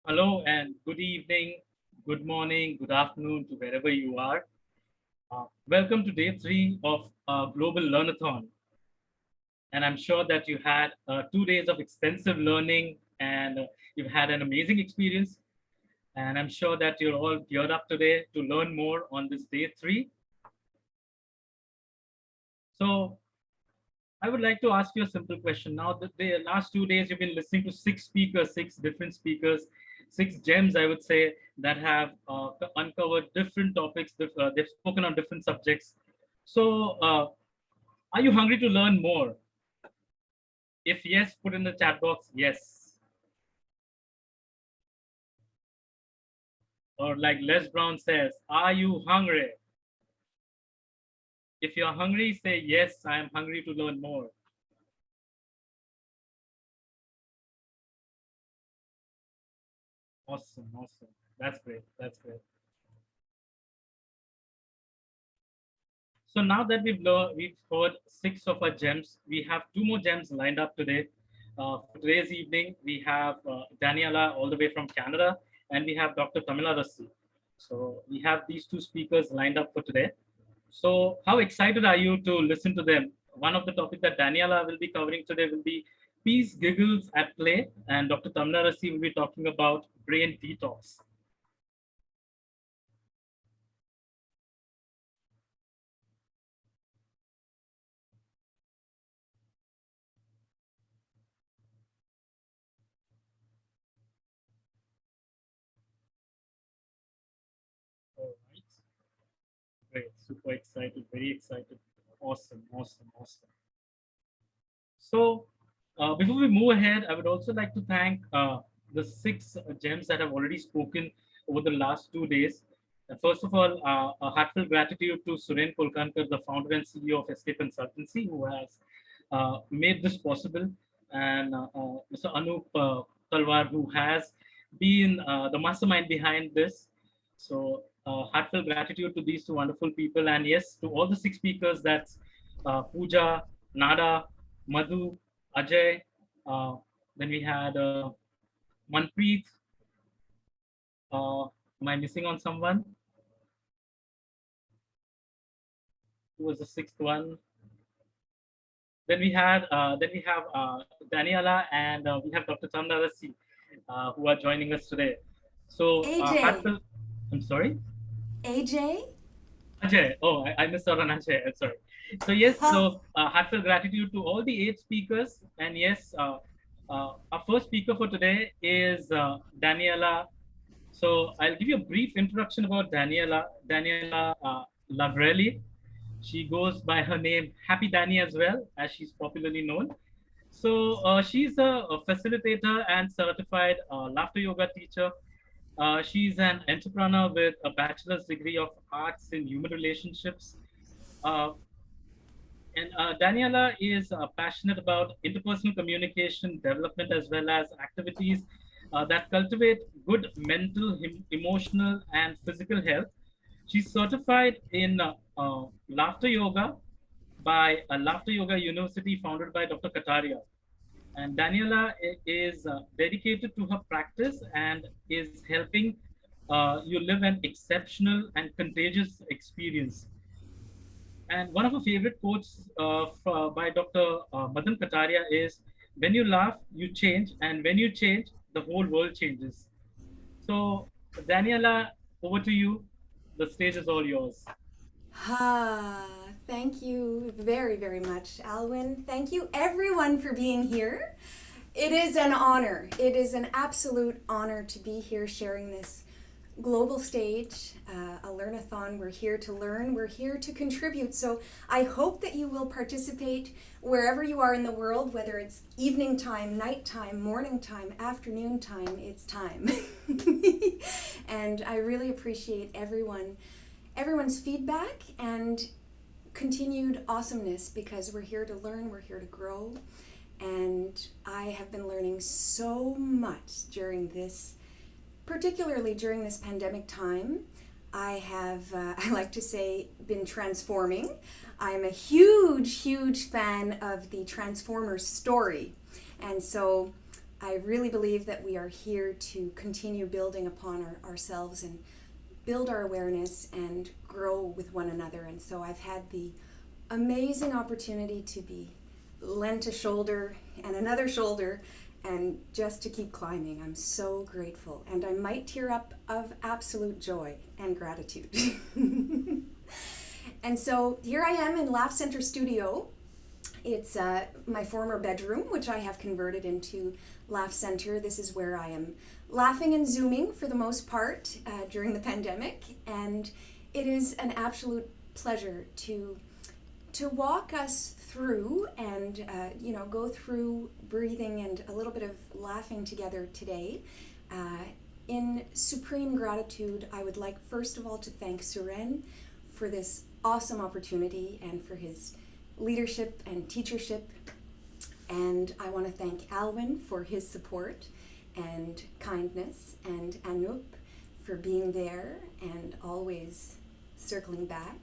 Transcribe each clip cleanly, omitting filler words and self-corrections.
Hello and good evening, good morning, good afternoon to wherever you are. Welcome to day three of Global Learnathon. And I'm sure that you had 2 days of extensive learning and you've had an amazing experience. And I'm sure that you're all geared up today to learn more on this day three. So I would like to ask you a simple question. Now, the last 2 days, you've been listening to six speakers, six different speakers, six gems, I would say, that have uncovered different topics. They've spoken on different subjects. So, are you hungry to learn more? If yes, put in the chat box yes. Or like Les Brown says, are you hungry? If you're hungry, say yes, I am hungry to learn more. Awesome, awesome. That's great. That's great. So now that we've heard six of our gems, we have two more gems lined up today. For today's evening, we have Daniella all the way from Canada, and we have Dr. Tamilarasi. So we have these two speakers lined up for today. So how excited are you to listen to them? One of the topics that Daniela will be covering today will be peace, giggles at play, and Dr. Tamilarasi will be talking about brain detox. All right. Great, super excited, very excited. Awesome, awesome, awesome. So, before we move ahead, I would also like to thank the six gems that have already spoken over the last 2 days. First of all, a heartfelt gratitude to Suren Kolkankar, the founder and CEO of SK Consultancy, who has made this possible, and Mr. Anup Talwar, who has been the mastermind behind this. So, heartfelt gratitude to these two wonderful people, and yes, to all the six speakers. That's Pooja, Nada, Madhu, Ajay. Uh, then we had Manpreet. Am I missing on someone? Who was the sixth one? Then we have Daniela and we have Dr. Tamilarasi who are joining us today. So AJ. heartfelt. I'm sorry. AJ? Ajay. Oh, I missed out on Ajay. I'm sorry. So yes, Huh. so heartfelt gratitude to all the eight speakers, and yes, our first speaker for today is Daniela. So I'll give you a brief introduction about Daniela. Daniela Lavrelli. She goes by her name Happy Danny as well, as she's popularly known. So she's a facilitator and certified laughter yoga teacher. She's an entrepreneur with a bachelor's degree of arts in human relationships. Uh, and Daniela is passionate about interpersonal communication development as well as activities that cultivate good mental, emotional, and physical health. She's certified in laughter yoga by a laughter yoga university founded by Dr. Kataria. And Daniela is dedicated to her practice and is helping you live an exceptional and contagious experience. And one of her favorite quotes by Dr. Madan Kataria is, when you laugh, you change, and when you change, the whole world changes. So, Daniela, over to you. The stage is all yours. Ah, thank you very, very much, Alwyn. Thank you, everyone, for being here. It is an honor. It is an absolute honor to be here sharing this global stage, a Learnathon. We're here to learn, we're here to contribute. So I hope that you will participate wherever you are in the world, whether it's evening time, night time, morning time, afternoon time, it's time. And I really appreciate everyone's feedback and continued awesomeness because we're here to learn, we're here to grow. And I have been learning so much during this, particularly during this pandemic time. I have, I like to say, been transforming. I'm a huge, huge fan of the Transformers story. And so I really believe that we are here to continue building upon ourselves and build our awareness and grow with one another. And so I've had the amazing opportunity to be lent a shoulder and another shoulder and just to keep climbing. I'm so grateful, and I might tear up of absolute joy and gratitude. And so here I am in Laugh Center Studio. It's my former bedroom, which I have converted into Laugh Center. This is where I am laughing and Zooming for the most part during the pandemic, and it is an absolute pleasure to walk us through and go through breathing and a little bit of laughing together today. In supreme gratitude, I would like first of all to thank Suren for this awesome opportunity and for his leadership and teachership. And I want to thank Alwyn for his support and kindness, and Anup for being there and always circling back.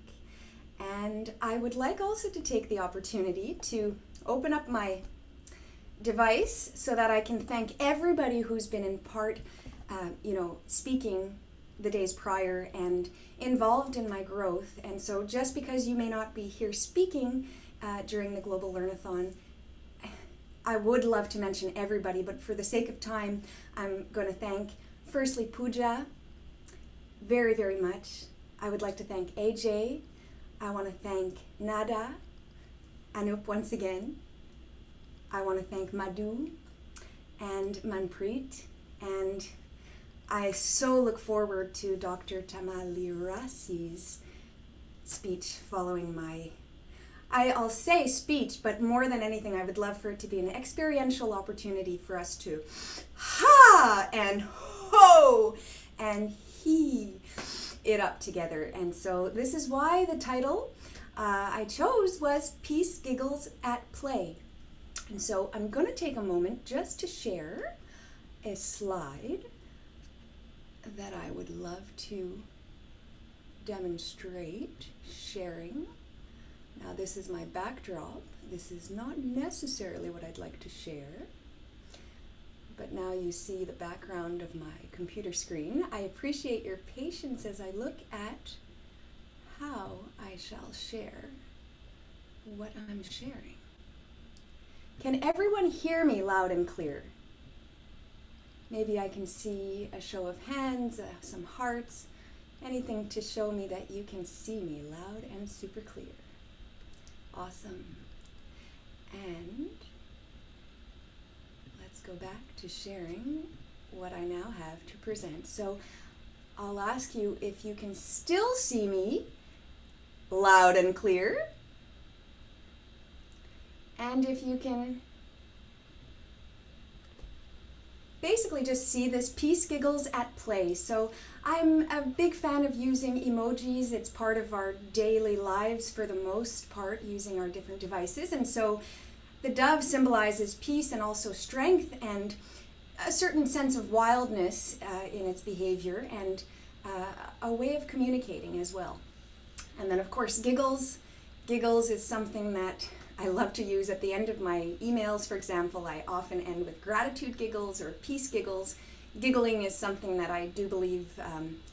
And I would like also to take the opportunity to open up my device so that I can thank everybody who's been in part, speaking the days prior and involved in my growth. And so just because you may not be here speaking during the Global Learnathon, I would love to mention everybody, but for the sake of time, I'm going to thank firstly Pooja very, very much. I would like to thank AJ. I want to thank Nada, Anup once again. I want to thank Madhu and Manpreet, and I so look forward to Dr. Tamilarasi's speech following I'll say speech, but more than anything, I would love for it to be an experiential opportunity for us to ha and ho and he it up together. And so this is why the title I chose was Peace, Giggles at Play. And so I'm going to take a moment just to share a slide that I would love to demonstrate sharing. Now this is my backdrop. This is not necessarily what I'd like to share, but now you see the background of my computer screen. I appreciate your patience as I look at how I shall share what I'm sharing. Can everyone hear me loud and clear? Maybe I can see a show of hands, some hearts, anything to show me that you can see me loud and super clear. Awesome. And let's go back to sharing what I now have to present. So I'll ask you if you can still see me loud and clear, and if you can basically just see this Peace, Giggles at Play. So I'm a big fan of using emojis. It's part of our daily lives for the most part, using our different devices. And so the dove symbolizes peace and also strength and a certain sense of wildness in its behavior, and a way of communicating as well. And then of course Giggles. Giggles is something that I love to use at the end of my emails. For example, I often end with gratitude giggles or peace giggles. Giggling is something that I do believe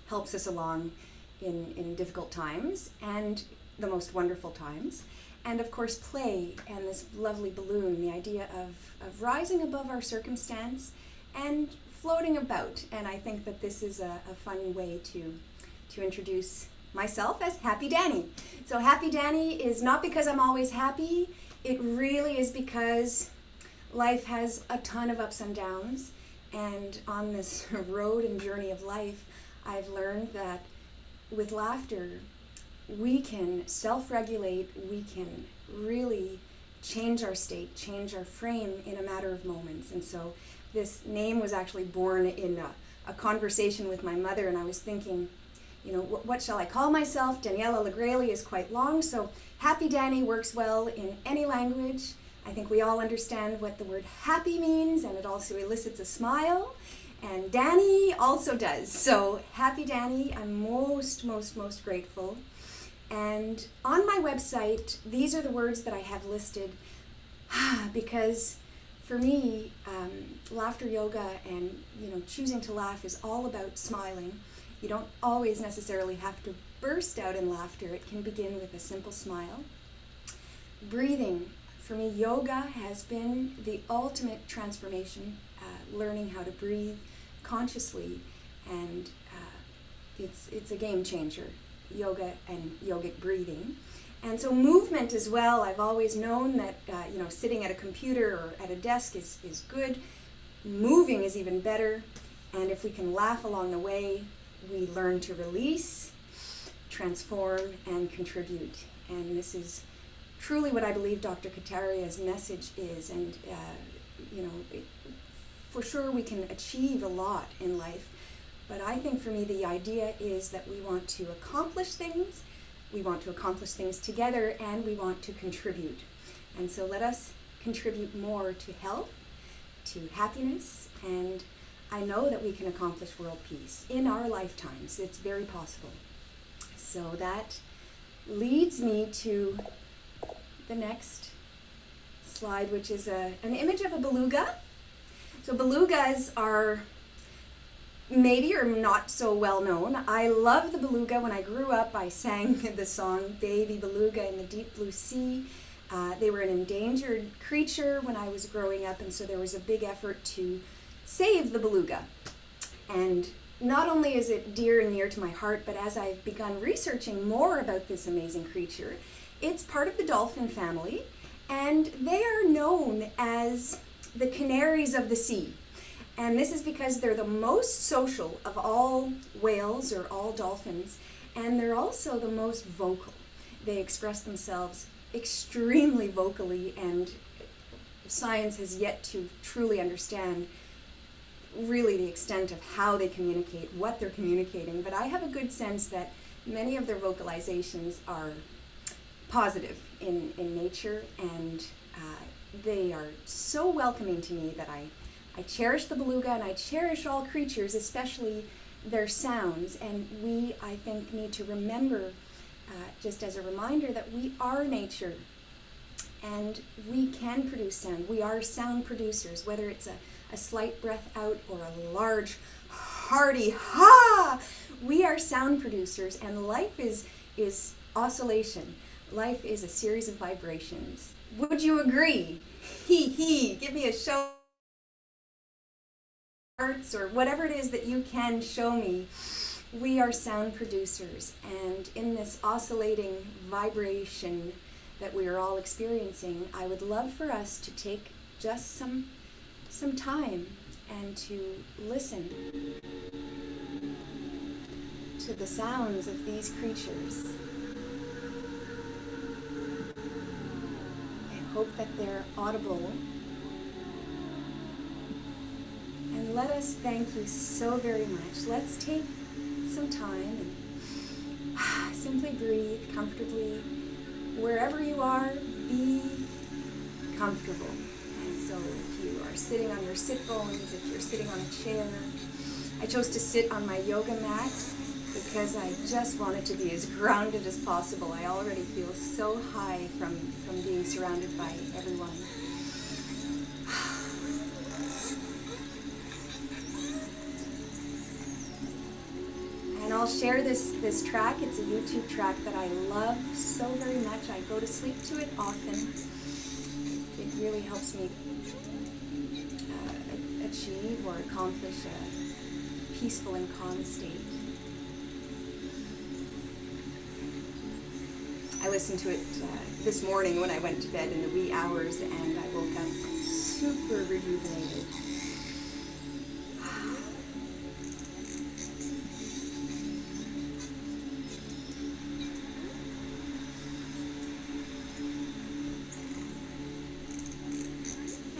helps us along in difficult times and the most wonderful times. And of course play, and this lovely balloon, the idea of rising above our circumstance and floating about. And I think that this is a fun way to introduce myself as Happy Danny. So Happy Danny is not because I'm always happy. It really is because life has a ton of ups and downs. And on this road and journey of life, I've learned that with laughter, we can self-regulate, we can really change our state, change our frame in a matter of moments. And so this name was actually born in a conversation with my mother, and I was thinking, what shall I call myself? Daniella Gresley is quite long, so Happy Danny works well in any language. I think we all understand what the word happy means, and it also elicits a smile, and Danny also does. So Happy Danny, I'm most grateful. And on my website, these are the words that I have listed because for me, laughter yoga and choosing to laugh is all about smiling. You don't always necessarily have to burst out in laughter. It can begin with a simple smile. Breathing. For me, yoga has been the ultimate transformation, learning how to breathe consciously, and it's a game changer, yoga and yogic breathing. And so movement as well. I've always known that sitting at a computer or at a desk is good. Moving is even better. And if we can laugh along the way, we learn to release, transform, and contribute. And this is truly what I believe Dr. Kataria's message is. And for sure we can achieve a lot in life. But I think for me the idea is that we want to accomplish things. We want to accomplish things together, and we want to contribute. And so let us contribute more to health, to happiness, and I know that we can accomplish world peace in our lifetimes. It's very possible. So that leads me to the next slide, which is an image of a beluga. So belugas are maybe or not so well known. I love the beluga. When I grew up, I sang the song Baby Beluga in the Deep Blue Sea. They were an endangered creature when I was growing up, and so there was a big effort to save the beluga. And not only is it dear and near to my heart, but as I've begun researching more about this amazing creature, it's part of the dolphin family, and they are known as the canaries of the sea. And this is because they're the most social of all whales or all dolphins, and they're also the most vocal. They express themselves extremely vocally, and science has yet to truly understand really the extent of how they communicate, what they're communicating. But I have a good sense that many of their vocalizations are positive in nature, and they are so welcoming to me that I cherish the beluga, and I cherish all creatures, especially their sounds. And we, I think, need to remember, just as a reminder, that we are nature and we can produce sound. We are sound producers, whether it's a slight breath out or a large, hearty ha. We are sound producers, and life is oscillation. Life is a series of vibrations. Would you agree? Hee. Give me a show. Arts or whatever it is that you can show me. We are sound producers, and in this oscillating vibration that we are all experiencing, I would love for us to take just some time and to listen to the sounds of these creatures. I hope that they're audible. And let us thank you so very much. Let's take some time and simply breathe comfortably. Wherever you are, be comfortable. And so if you are sitting on your sit bones, if you're sitting on a chair, I chose to sit on my yoga mat because I just wanted to be as grounded as possible. I already feel so high from being surrounded by everyone. And I'll share this track. It's a YouTube track that I love so very much. I go to sleep to it often. It really helps me achieve or accomplish a peaceful and calm state. I listened to it this morning when I went to bed in the wee hours, and I woke up super rejuvenated.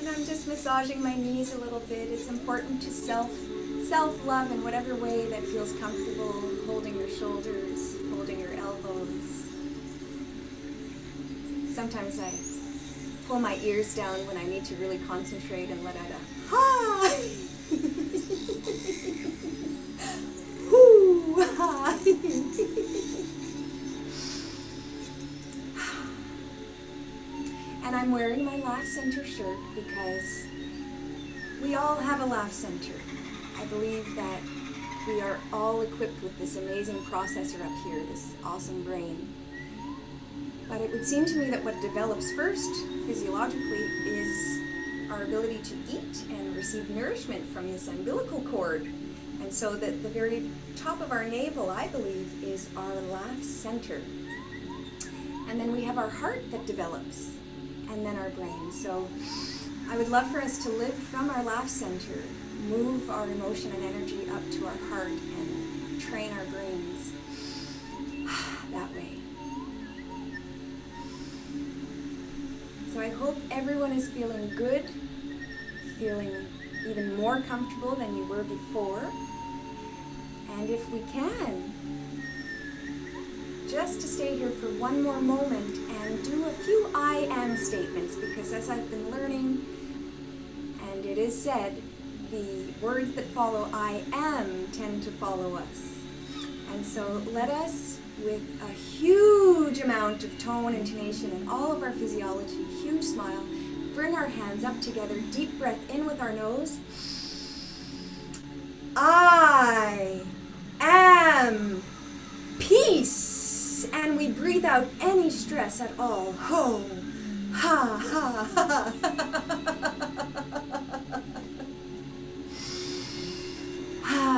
I'm just massaging my knees a little bit. It's important to self-love in whatever way that feels comfortable, holding your shoulders, holding your elbows. Sometimes I pull my ears down when I need to really concentrate and let out a ha! Hoo! Ha! And I'm wearing my Laugh Center shirt because we all have a laugh center. I believe that we are all equipped with this amazing processor up here, this awesome brain. But it would seem to me that what develops first, physiologically, is our ability to eat and receive nourishment from this umbilical cord. And so that the very top of our navel, I believe, is our laugh center. And then we have our heart that develops, and then our brain. So I would love for us to live from our laugh center, move our emotion and energy up to our heart, and train our brains that way. So I hope everyone is feeling good, feeling even more comfortable than you were before. And if we can, just to stay here for one more moment and do a few I am statements, because as I've been learning, and it is said, the words that follow I am tend to follow us. And so let us, with a huge amount of tone, intonation, and all of our physiology, huge smile, bring our hands up together, deep breath in with our nose. I am peace. And we breathe out any stress at all. Ho, ha, ha, ha.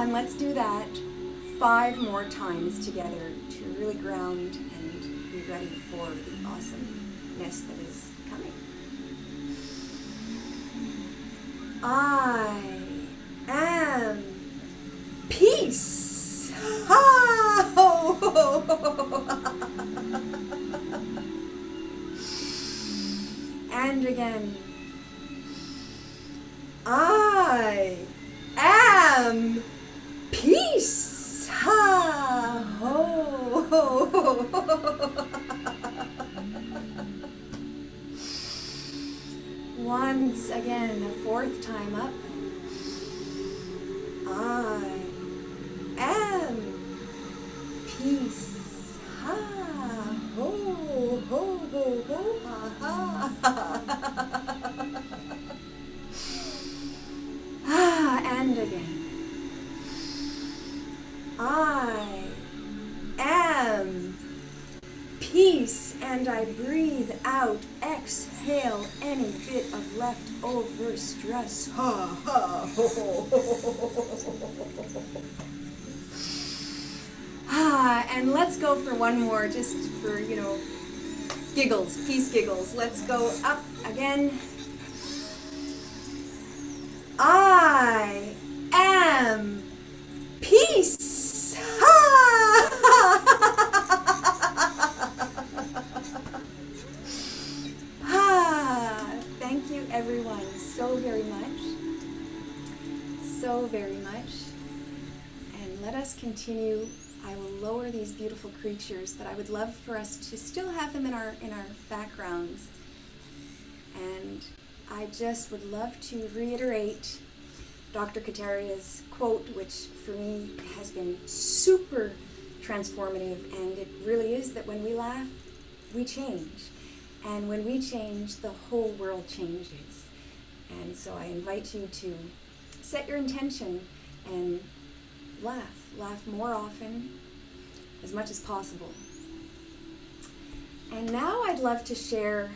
And let's do that 5 more times together to really ground and be ready for the awesomeness that is coming. I am peace. Ha, ho, ho, ho. And again. I am peace. Ha, ho, ho, ho. Once again, a 4th time up. I am peace. Ha, ho, ho, ho, ho, ha, ha. And again. I am peace, and I breathe out, exhale any bit of leftover stress. Ha, ha, ho, ho, ho. And let's go for one more, just for, giggles, peace giggles. Let's go up again. I am peace. Thank you, everyone, so very much. So very much. And let us continue. I will lower these beautiful creatures, but I would love for us to still have them in our backgrounds. And I just would love to reiterate Dr. Kataria's quote, which for me has been super transformative, and it really is that when we laugh, we change. And when we change, the whole world changes. And so I invite you to set your intention and laugh. Laugh more often, as much as possible. And now I'd love to share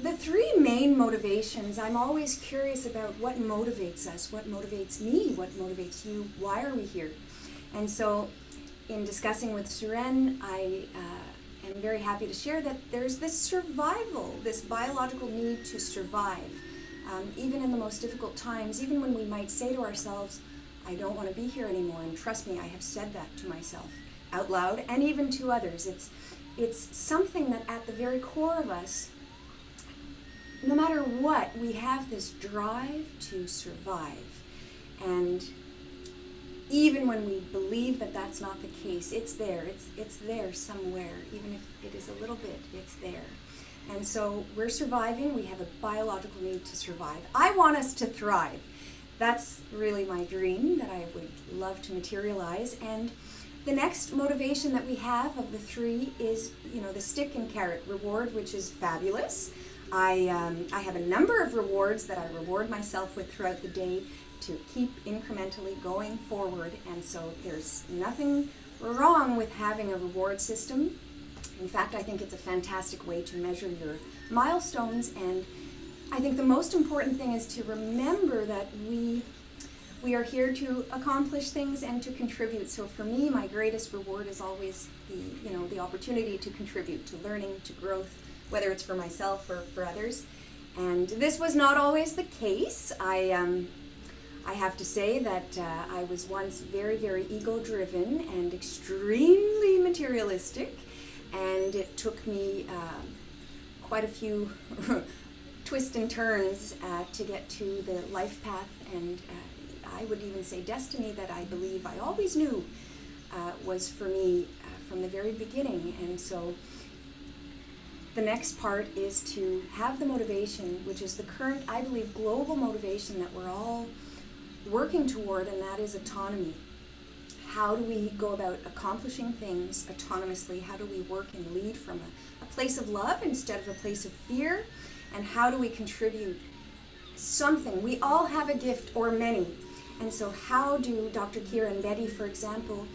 the 3 main motivations. I'm always curious about what motivates us, what motivates me, what motivates you, why are we here? And so in discussing with Suren, I am very happy to share that there's this survival, this biological need to survive, even in the most difficult times, even when we might say to ourselves, I don't want to be here anymore. And trust me, I have said that to myself out loud and even to others. It's something that at the very core of us, no matter what, we have this drive to survive. And even when we believe that that's not the case, it's there. It's there somewhere. Even if it is a little bit, it's there. And so we're surviving. We have a biological need to survive. I want us to thrive. That's really my dream that I would love to materialize. And the next motivation that we have of the 3 is, the stick and carrot reward, which is fabulous. I have a number of rewards that I reward myself with throughout the day to keep incrementally going forward, and so there's nothing wrong with having a reward system. In fact, I think it's a fantastic way to measure your milestones, and I think the most important thing is to remember that we are here to accomplish things and to contribute. So for me, my greatest reward is always the opportunity to contribute to learning, to growth, whether it's for myself or for others. And this was not always the case. I have to say that I was once very, very ego-driven and extremely materialistic, and it took me quite a few twists and turns to get to the life path, and I would even say destiny that I believe I always knew was for me from the very beginning. And so the next part is to have the motivation, which is the current, I believe, global motivation that we're all working toward, and that is autonomy. How do we go about accomplishing things autonomously? How do we work and lead from a place of love instead of a place of fear? And how do we contribute something? We all have a gift or many. And so how do Dr. Kira and Betty, for example,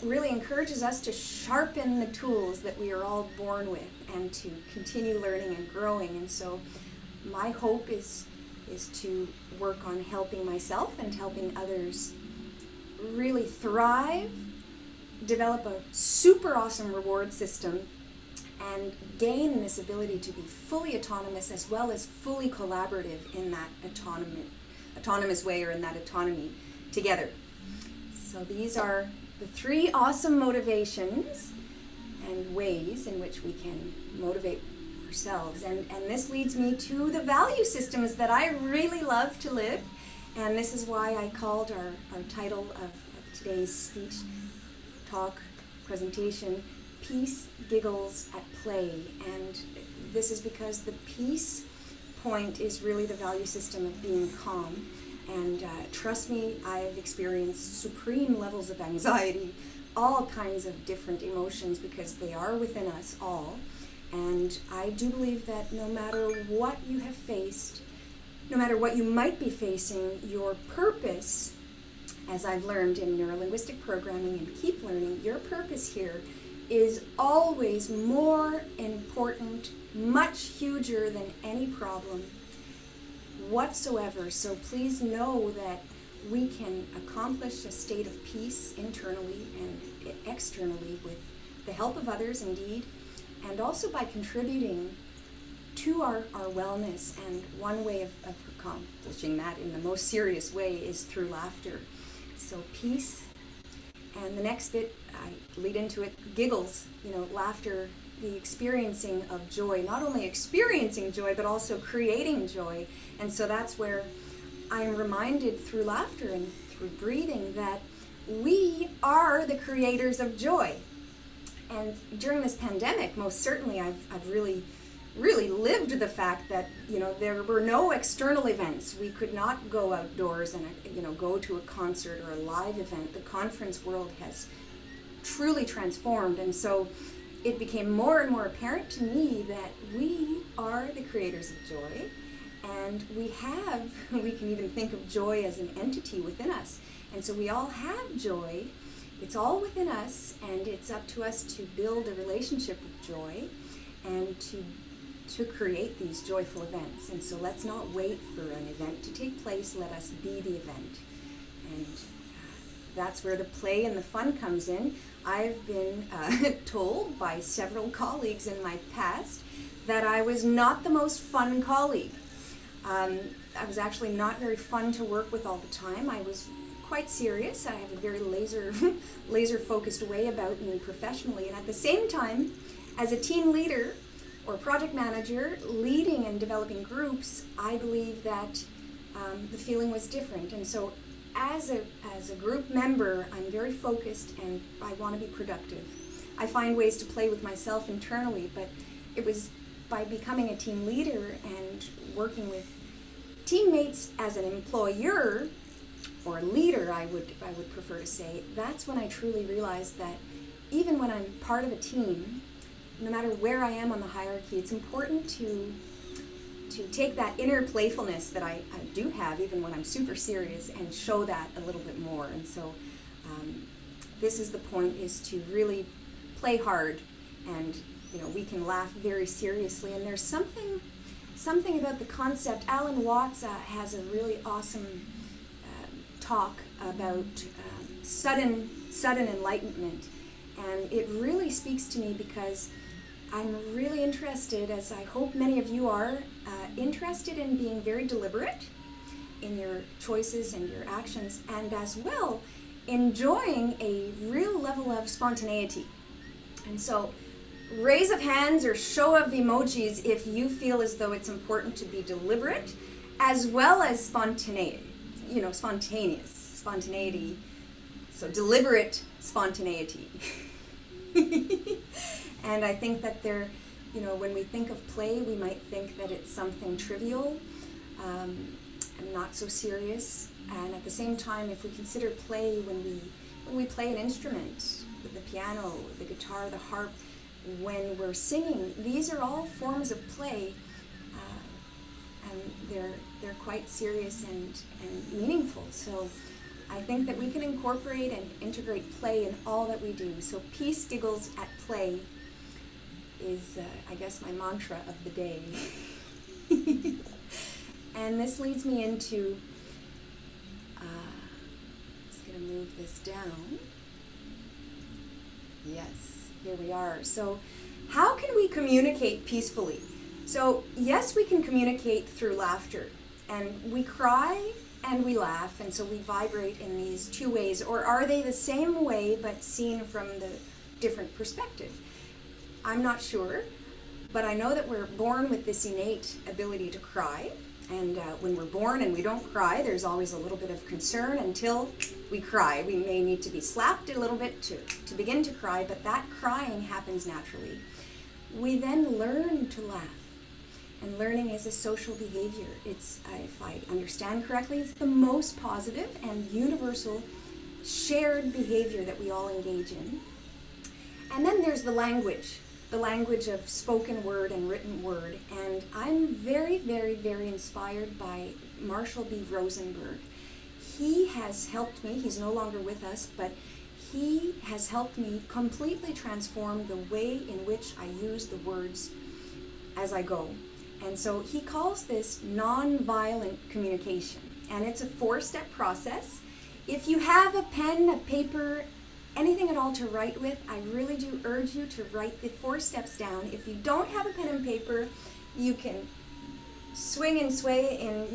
really encourages us to sharpen the tools that we are all born with and to continue learning and growing. And so my hope is to work on helping myself and helping others really thrive, develop a super awesome reward system, and gain this ability to be fully autonomous as well as fully collaborative in that autonomous way, or in that autonomy together. So these are the 3 awesome motivations and ways in which we can motivate ourselves. And this leads me to the value systems that I really love to live. And this is why I called our title of today's speech, talk, presentation, Peace, Giggles at Play. And this is because the peace point is really the value system of being calm. And trust me, I've experienced supreme levels of anxiety, all kinds of different emotions, because they are within us all. And I do believe that no matter what you have faced, no matter what you might be facing, your purpose, as I've learned in neurolinguistic programming and keep learning, your purpose here is always more important, much huger than any problem whatsoever. So please know that we can accomplish a state of peace internally and externally with the help of others, indeed, and also by contributing to our wellness. And one way of accomplishing that in the most serious way is through laughter. So peace, and the next bit, I lead into it, giggles, laughter, the experiencing of joy, not only experiencing joy, but also creating joy. And so that's where I'm reminded through laughter and through breathing that we are the creators of joy. And during this pandemic, most certainly, I've really lived the fact that, there were no external events. We could not go outdoors and, go to a concert or a live event. The conference world has truly transformed. And so it became more and more apparent to me that we are the creators of joy. And we can even think of joy as an entity within us. And so we all have joy. It's all within us, and it's up to us to build a relationship with joy and to create these joyful events. And so let's not wait for an event to take place. Let us be the event. And that's where the play and the fun comes in. I've been told by several colleagues in my past that I was not the most fun colleague. I was actually not very fun to work with all the time. I was quite serious. I have a very laser focused way about me professionally. And at the same time, as a team leader or project manager, leading and developing groups, I believe that the feeling was different. And so as a group member, I'm very focused and I want to be productive. I find ways to play with myself internally, but it was by becoming a team leader and working with teammates as an employer or leader, I would prefer to say, that's when I truly realized that even when I'm part of a team, no matter where I am on the hierarchy, it's important to to take that inner playfulness that I do have even when I'm super serious and show that a little bit more. And so this is the point, is to really play hard, and we can laugh very seriously. And there's something about the concept. Alan Watts has a really awesome talk about sudden enlightenment, and it really speaks to me because I'm really interested, as I hope many of you are, interested in being very deliberate in your choices and your actions, and as well enjoying a real level of spontaneity. And so raise of hands or show of emojis if you feel as though it's important to be deliberate as well as spontaneity. So deliberate spontaneity. And I think that when we think of play, we might think that it's something trivial and not so serious. And at the same time, if we consider play when we play an instrument, the piano, the guitar, the harp, when we're singing, these are all forms of play, and they're quite serious and meaningful. So I think that we can incorporate and integrate play in all that we do. So peace, giggles at play is, I guess, my mantra of the day. And this leads me into, just going to move this down. Yes, here we are. So how can we communicate peacefully? So yes, we can communicate through laughter, and we cry and we laugh, and so we vibrate in these two ways. Or are they the same way but seen from the different perspective? I'm not sure, but I know that we're born with this innate ability to cry, and when we're born and we don't cry, there's always a little bit of concern until we cry. We may need to be slapped a little bit to begin to cry, but that crying happens naturally. We then learn to laugh. And learning is a social behavior. It's, if I understand correctly, it's the most positive and universal shared behavior that we all engage in. And then there's the language of spoken word and written word. And I'm very, very, very inspired by Marshall B. Rosenberg. He has helped me, he's no longer with us, but he has helped me completely transform the way in which I use the words as I go. And so he calls this nonviolent communication, and it's a 4-step process. If you have a pen, a paper, anything at all to write with, I really do urge you to write the 4 steps down. If you don't have a pen and paper, you can swing and sway in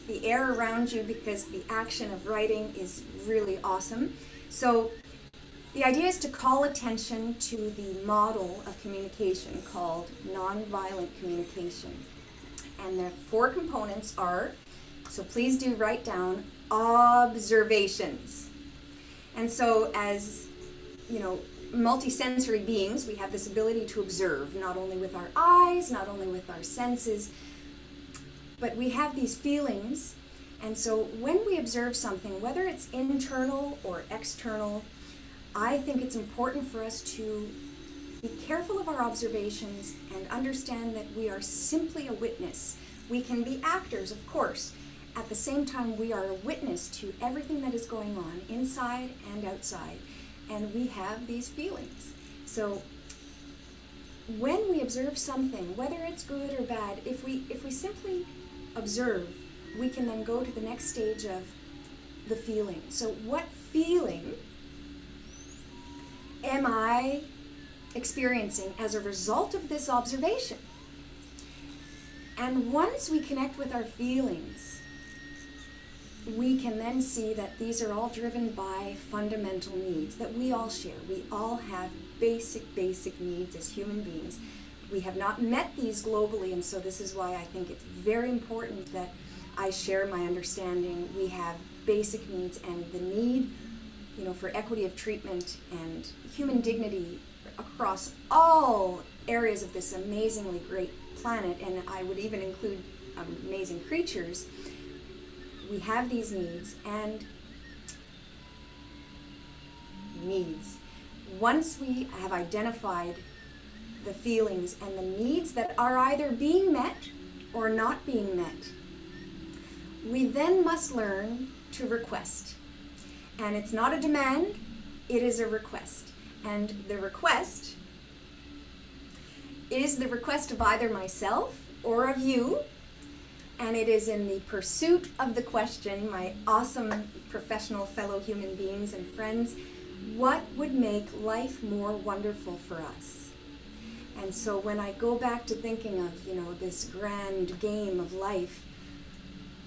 the air around you, because the action of writing is really awesome. So the idea is to call attention to the model of communication called nonviolent communication. And the 4 components are, so please do write down, observations. And so as, multisensory beings, we have this ability to observe, not only with our eyes, not only with our senses, but we have these feelings. And so when we observe something, whether it's internal or external, I think it's important for us to be careful of our observations and understand that we are simply a witness. We can be actors, of course. At the same time, we are a witness to everything that is going on inside and outside, and we have these feelings. So when we observe something, whether it's good or bad, if we simply observe, we can then go to the next stage of the feeling. So what feeling am I experiencing as a result of this observation? And once we connect with our feelings, we can then see that these are all driven by fundamental needs that we all share. We all have basic needs as human beings. We have not met these globally, and so this is why I think it's very important that I share my understanding. We have basic needs, and the need for equity of treatment and human dignity across all areas of this amazingly great planet, and I would even include amazing creatures. We have these needs, and once we have identified the feelings and the needs that are either being met or not being met, we then must learn to request. And it's not a demand, it is a request. And the request is the request of either myself or of you. And it is in the pursuit of the question, my awesome professional fellow human beings and friends, what would make life more wonderful for us? And so when I go back to thinking of, this grand game of life,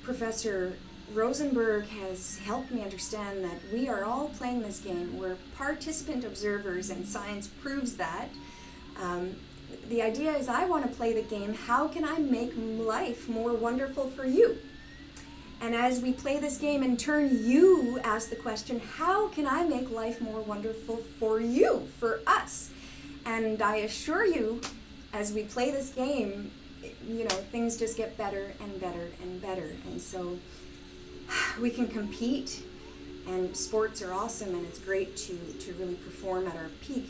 Professor Rosenberg has helped me understand that we are all playing this game. We're participant observers, and science proves that. The idea is I want to play the game. How can I make life more wonderful for you? And as we play this game, in turn, you ask the question, how can I make life more wonderful for you, for us? And I assure you, as we play this game, things just get better and better and better. And so we can compete, and sports are awesome, and it's great to really perform at our peak.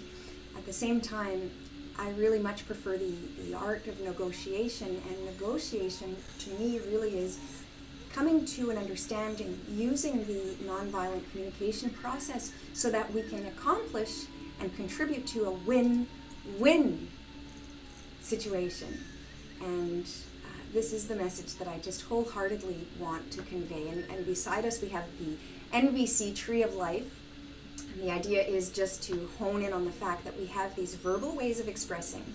At the same time, I really much prefer the art of negotiation, and negotiation to me really is coming to an understanding, using the nonviolent communication process so that we can accomplish and contribute to a win-win situation. And this is the message that I just wholeheartedly want to convey. And beside us we have the NVC Tree of Life. And the idea is just to hone in on the fact that we have these verbal ways of expressing,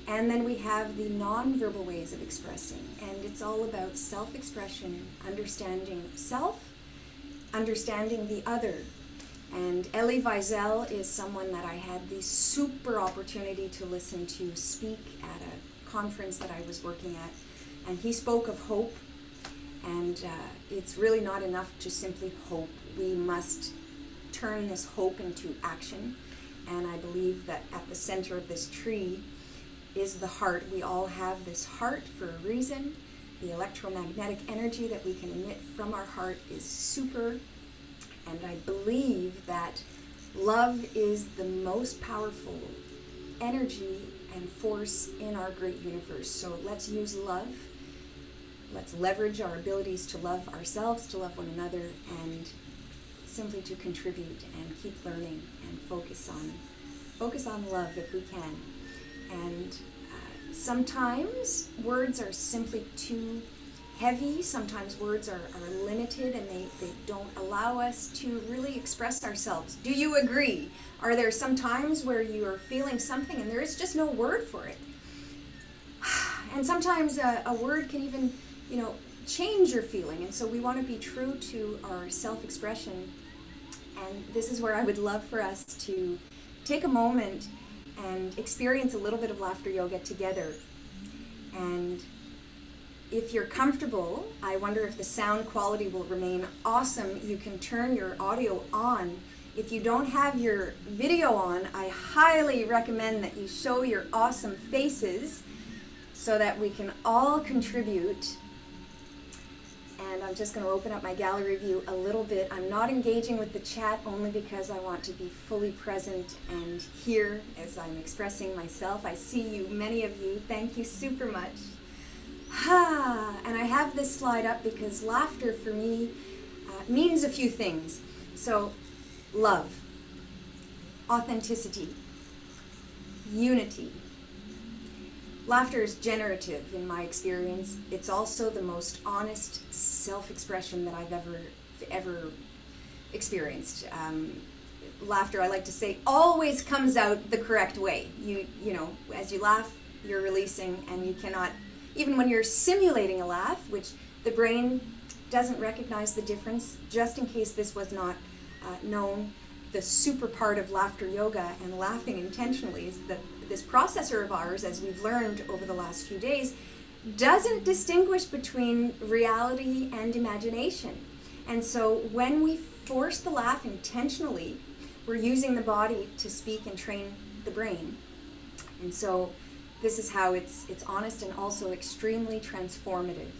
and then we have the non-verbal ways of expressing. And it's all about self-expression, understanding self, understanding the other. And Elie Wiesel is someone that I had the super opportunity to listen to speak at a conference that I was working at. And he spoke of hope, and it's really not enough to simply hope. We must turn this hope into action. And I believe that at the center of this tree is the heart. We all have this heart for a reason. The electromagnetic energy that we can emit from our heart is super. And I believe that love is the most powerful energy and force in our great universe. So let's use love. Let's leverage our abilities to love ourselves, to love one another, and simply to contribute and keep learning and focus on love if we can. And sometimes words are simply too heavy. Sometimes words are limited, and they don't allow us to really express ourselves. Do you agree? Are there some times where you are feeling something and there is just no word for it? And sometimes a word can even, change your feeling. And so we want to be true to our self-expression. And this is where I would love for us to take a moment and experience a little bit of laughter yoga together. And if you're comfortable, I wonder if the sound quality will remain awesome. You can turn your audio on. If you don't have your video on, I highly recommend that you show your awesome faces so that we can all contribute. And I'm just going to open up my gallery view a little bit. I'm not engaging with the chat only because I want to be fully present and here as I'm expressing myself. I see you, many of you. Thank you super much. And I have this slide up because laughter for me means a few things. So, love, authenticity, unity. Laughter is generative in my experience. It's also the most honest self-expression that I've ever experienced. Laughter, I like to say, always comes out the correct way. You know, as you laugh, you're releasing, and you cannot, even when you're simulating a laugh, which the brain doesn't recognize the difference, just in case this was not known, the super part of laughter yoga and laughing intentionally is that this processor of ours, as we've learned over the last few days, doesn't distinguish between reality and imagination. And so when we force the laugh intentionally, we're using the body to speak and train the brain. And so this is how it's honest and also extremely transformative.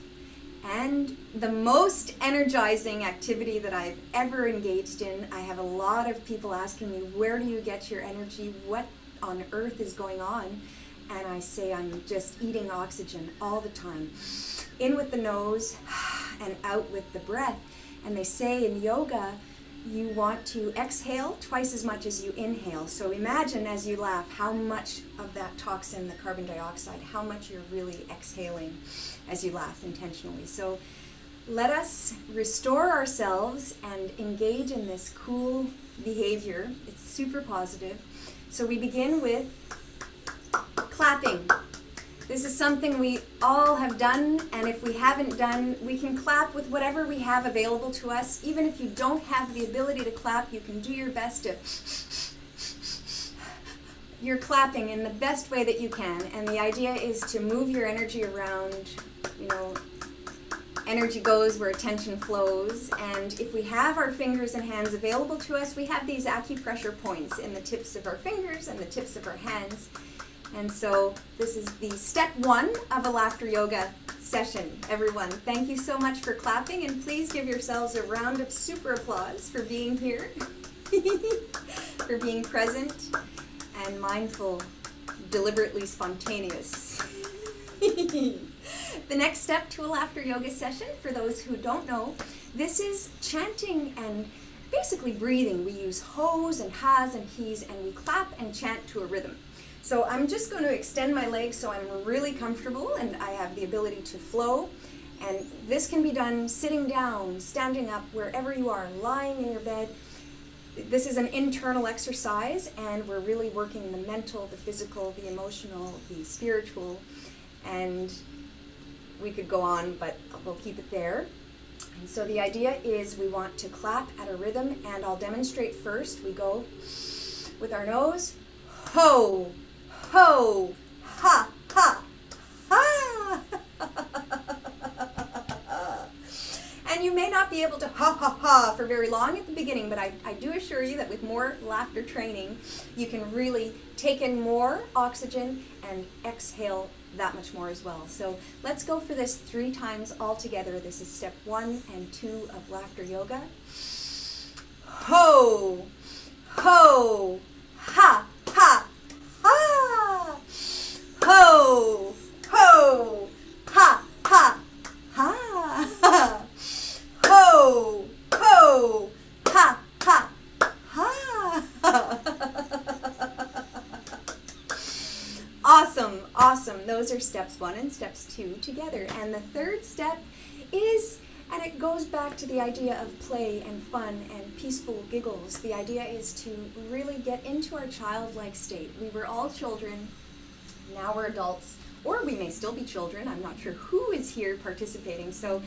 And the most energizing activity that I've ever engaged in, I have a lot of people asking me, where do you get your energy? What on earth is going on? and I say I'm just eating oxygen all the time. In with the nose and out with the breath. And they say in yoga, you want to exhale twice as much as you inhale. So imagine as you laugh how much of that toxin, the carbon dioxide, how much you're really exhaling as you laugh intentionally. So let us restore ourselves and engage in this cool behavior. It's super positive. So we begin with clapping. This is something we all have done, and if we haven't done, we can clap with whatever we have available to us. Even if you don't have the ability to clap, you can do your best to... You're clapping in the best way that you can, and the idea is to move your energy around. You know, energy goes where attention flows, and if we have our fingers and hands available to us, we have these acupressure points in the tips of our fingers and the tips of our hands. And so this is the step 1 of a laughter yoga session, everyone. Thank you so much for clapping, and please give yourselves a round of super applause for being here, for being present and mindful, deliberately spontaneous. The next step to a laughter yoga session, for those who don't know, this is chanting and basically breathing. We use ho's and ha's and he's, and we clap and chant to a rhythm. So I'm just going to extend my legs so I'm really comfortable and I have the ability to flow. And this can be done sitting down, standing up, wherever you are, lying in your bed. This is an internal exercise, and we're really working the mental, the physical, the emotional, the spiritual, and we could go on, but we'll keep it there. And so the idea is we want to clap at a rhythm, and I'll demonstrate first. We go with our nose, ho, ho, ha, ha, ha. And you may not be able to ha, ha, ha for very long at the beginning, but I do assure you that with more laughter training, you can really take in more oxygen and exhale that much more as well. So let's go for this 3 times all together. This is step 1 and 2 of laughter yoga. Ho, ho, ha, ha, ha. Ho, ho, ha, ha, ha. Ho, ho, ha, ha, ha. Awesome, awesome. Those are steps 1 and steps 2 together. And the third step is, and it goes back to the idea of play and fun and peaceful giggles. The idea is to really get into our childlike state. We were all children, now we're adults, or we may still be children. I'm not sure who is here participating. So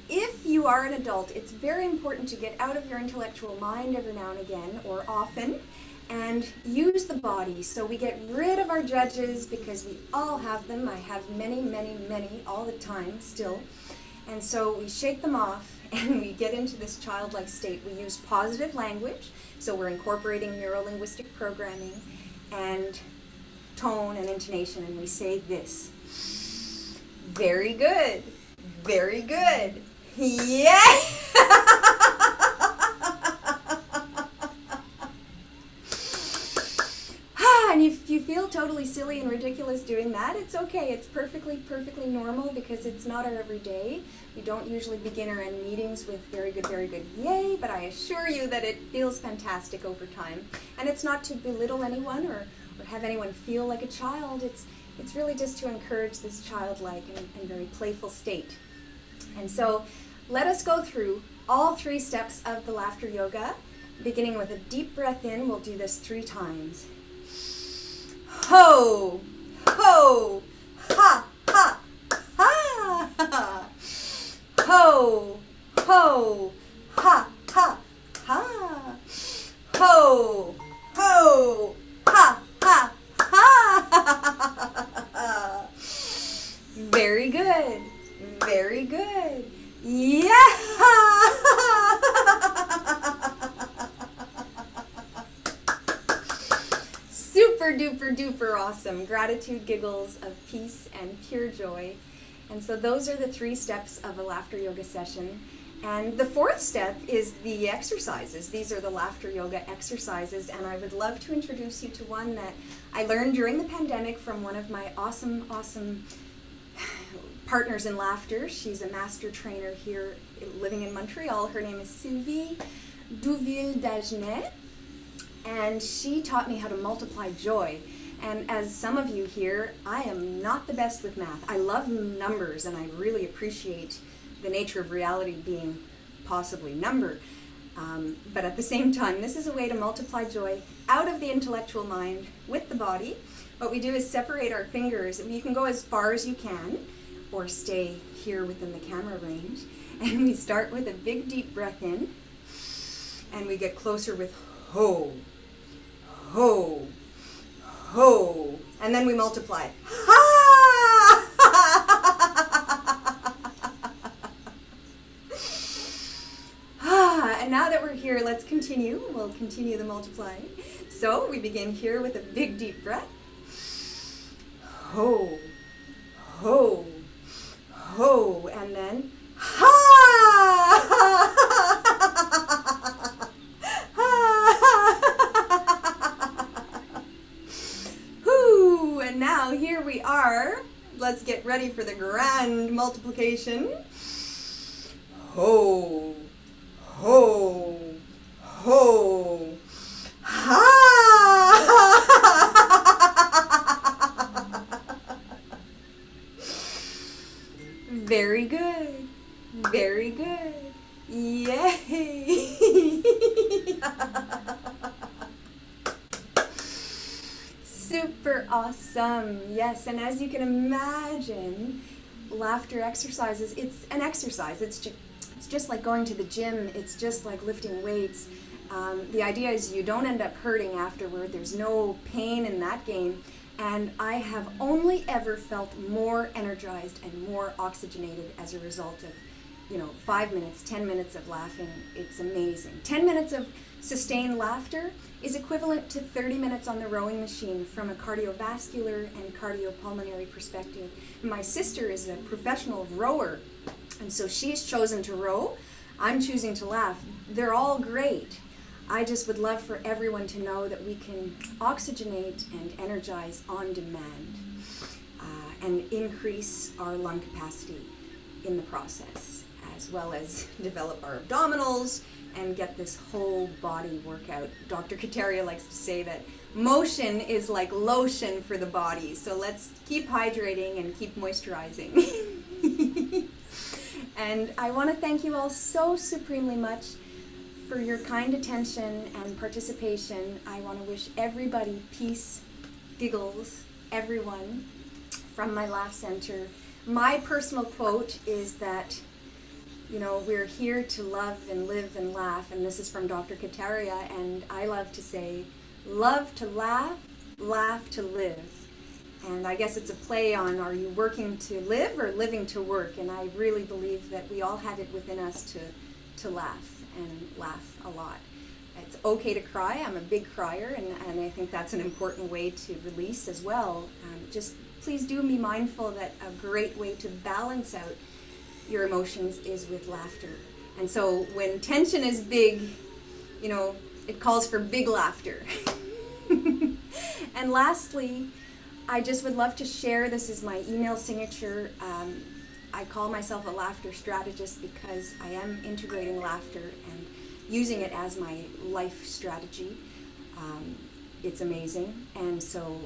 if you are an adult, it's very important to get out of your intellectual mind every now and again, or often, and use the body. So we get rid of our judges, because we all have them. I have many, many, many all the time still. And so we shake them off and we get into this childlike state. We use positive language, so we're incorporating neuro-linguistic programming and tone and intonation, and we say this. Very good. Very good. Yeah! And if you feel totally silly and ridiculous doing that, it's okay. It's perfectly normal, because it's not our everyday. We don't usually begin or end meetings with very good, yay, but I assure you that it feels fantastic over time. And it's not to belittle anyone or have anyone feel like a child. It's really just to encourage this childlike and very playful state. And so let us go through all 3 steps of the laughter yoga, beginning with a deep breath in. We'll do this 3 times. Ho, ho, ha, ha, ha. Ho, ho, ha, ha, ha. Ho, ho, ha, ha, ha. Very good. Very good. Yeah. Super duper duper awesome. Gratitude giggles of peace and pure joy. And so those are the 3 steps of a laughter yoga session. And the fourth step is the exercises. These are the laughter yoga exercises, and I would love to introduce you to one that I learned during the pandemic from one of my awesome partners in laughter. She's a master trainer here living in Montreal. Her name is Sylvie Douville-Dagenet, and she taught me how to multiply joy. And as some of you here, I am not the best with math. I love numbers, and I really appreciate the nature of reality being possibly number. But at the same time, this is a way to multiply joy out of the intellectual mind with the body. What we do is separate our fingers. You can go as far as you can, or stay here within the camera range. And we start with a big deep breath in, and we get closer with ho, ho, ho, and then we multiply. Ha! And now that we're here, let's continue. We'll continue the multiplying. So we begin here with a big deep breath. Ho, ho, ho, and then ha! Hoo! And now here we are. Let's get ready for the grand multiplication. Ho, ho, ho, ha! Very good. Very good. Yay! Super awesome. Yes, and as you can imagine, laughter exercises, it's an exercise. It's just like going to the gym. It's just like lifting weights. The idea is you don't end up hurting afterward. There's no pain in that game. And I have only ever felt more energized and more oxygenated as a result of, 5 minutes, 10 minutes of laughing. It's amazing. 10 minutes of sustained laughter is equivalent to 30 minutes on the rowing machine from a cardiovascular and cardiopulmonary perspective. My sister is a professional rower, and so she's chosen to row. I'm choosing to laugh. They're all great. I just would love for everyone to know that we can oxygenate and energize on demand and increase our lung capacity in the process, as well as develop our abdominals and get this whole body workout. Dr. Kataria likes to say that motion is like lotion for the body, so let's keep hydrating and keep moisturizing. And I want to thank you all so supremely much for your kind attention and participation. I want to wish everybody peace, giggles, everyone, from my Laugh Center. My personal quote is that, we're here to love and live and laugh, and this is from Dr. Kataria, and I love to say, love to laugh, laugh to live. And I guess it's a play on, are you working to live or living to work? And I really believe that we all have it within us to laugh, and laugh a lot. It's okay to cry. I'm a big crier, and I think that's an important way to release as well. Just please do be mindful that a great way to balance out your emotions is with laughter. And so when tension is big, it calls for big laughter. And lastly, I just would love to share, this is my email signature. I call myself a laughter strategist because I am integrating laughter and using it as my life strategy. It's amazing. And so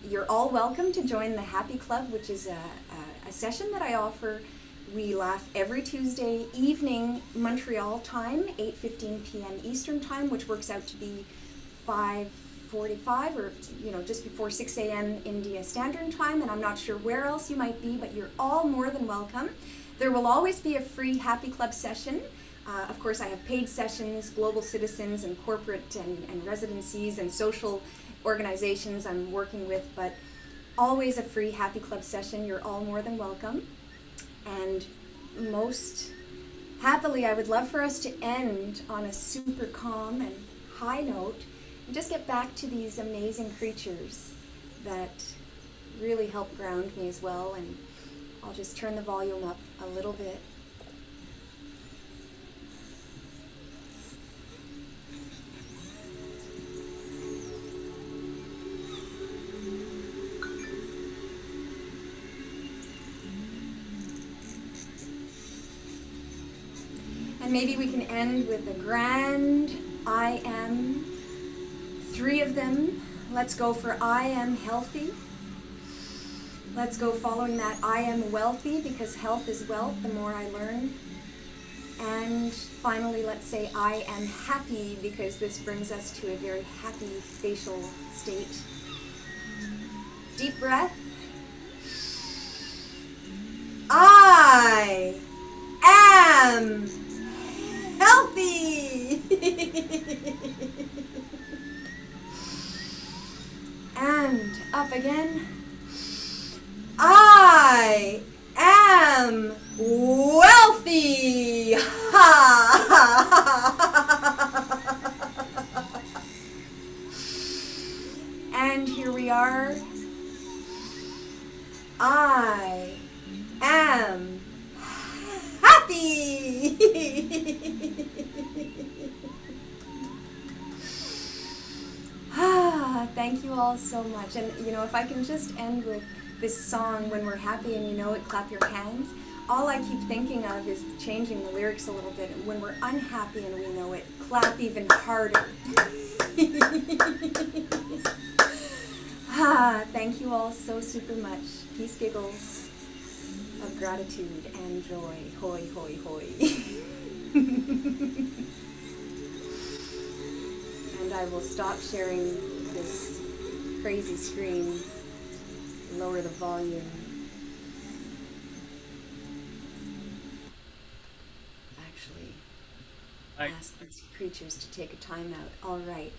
you're all welcome to join the Happy Club, which is a session that I offer. We laugh every Tuesday evening, Montreal time, 8:15 p.m. Eastern time, which works out to be 5:45 or just before 6 a.m. India Standard Time, and I'm not sure where else you might be, but you're all more than welcome. There will always be a free Happy Club session. Of course, I have paid sessions, global citizens and corporate and residencies and social organizations I'm working with, but always a free Happy Club session. You're all more than welcome. And most happily, I would love for us to end on a super calm and high note and just get back to these amazing creatures that really help ground me as well. And I'll just turn the volume up a little bit. And maybe we can end with a grand I am. 3 of them. Let's go for I am healthy. Let's go following that I am wealthy, because health is wealth the more I learn. And finally, let's say I am happy, because this brings us to a very happy facial state. Deep breath. I am healthy. And up again. I am wealthy. And here we are. I am happy. Thank you all so much. And if I can just end with this song, when we're happy and you know it, clap your hands. All I keep thinking of is changing the lyrics a little bit. And when we're unhappy and we know it, clap even harder. Thank you all so super much. Peace, giggles of gratitude and joy. Hoi, hoi, hoi. And I will stop sharing this crazy screen, lower the volume. Actually, ask these creatures to take a time out. All right.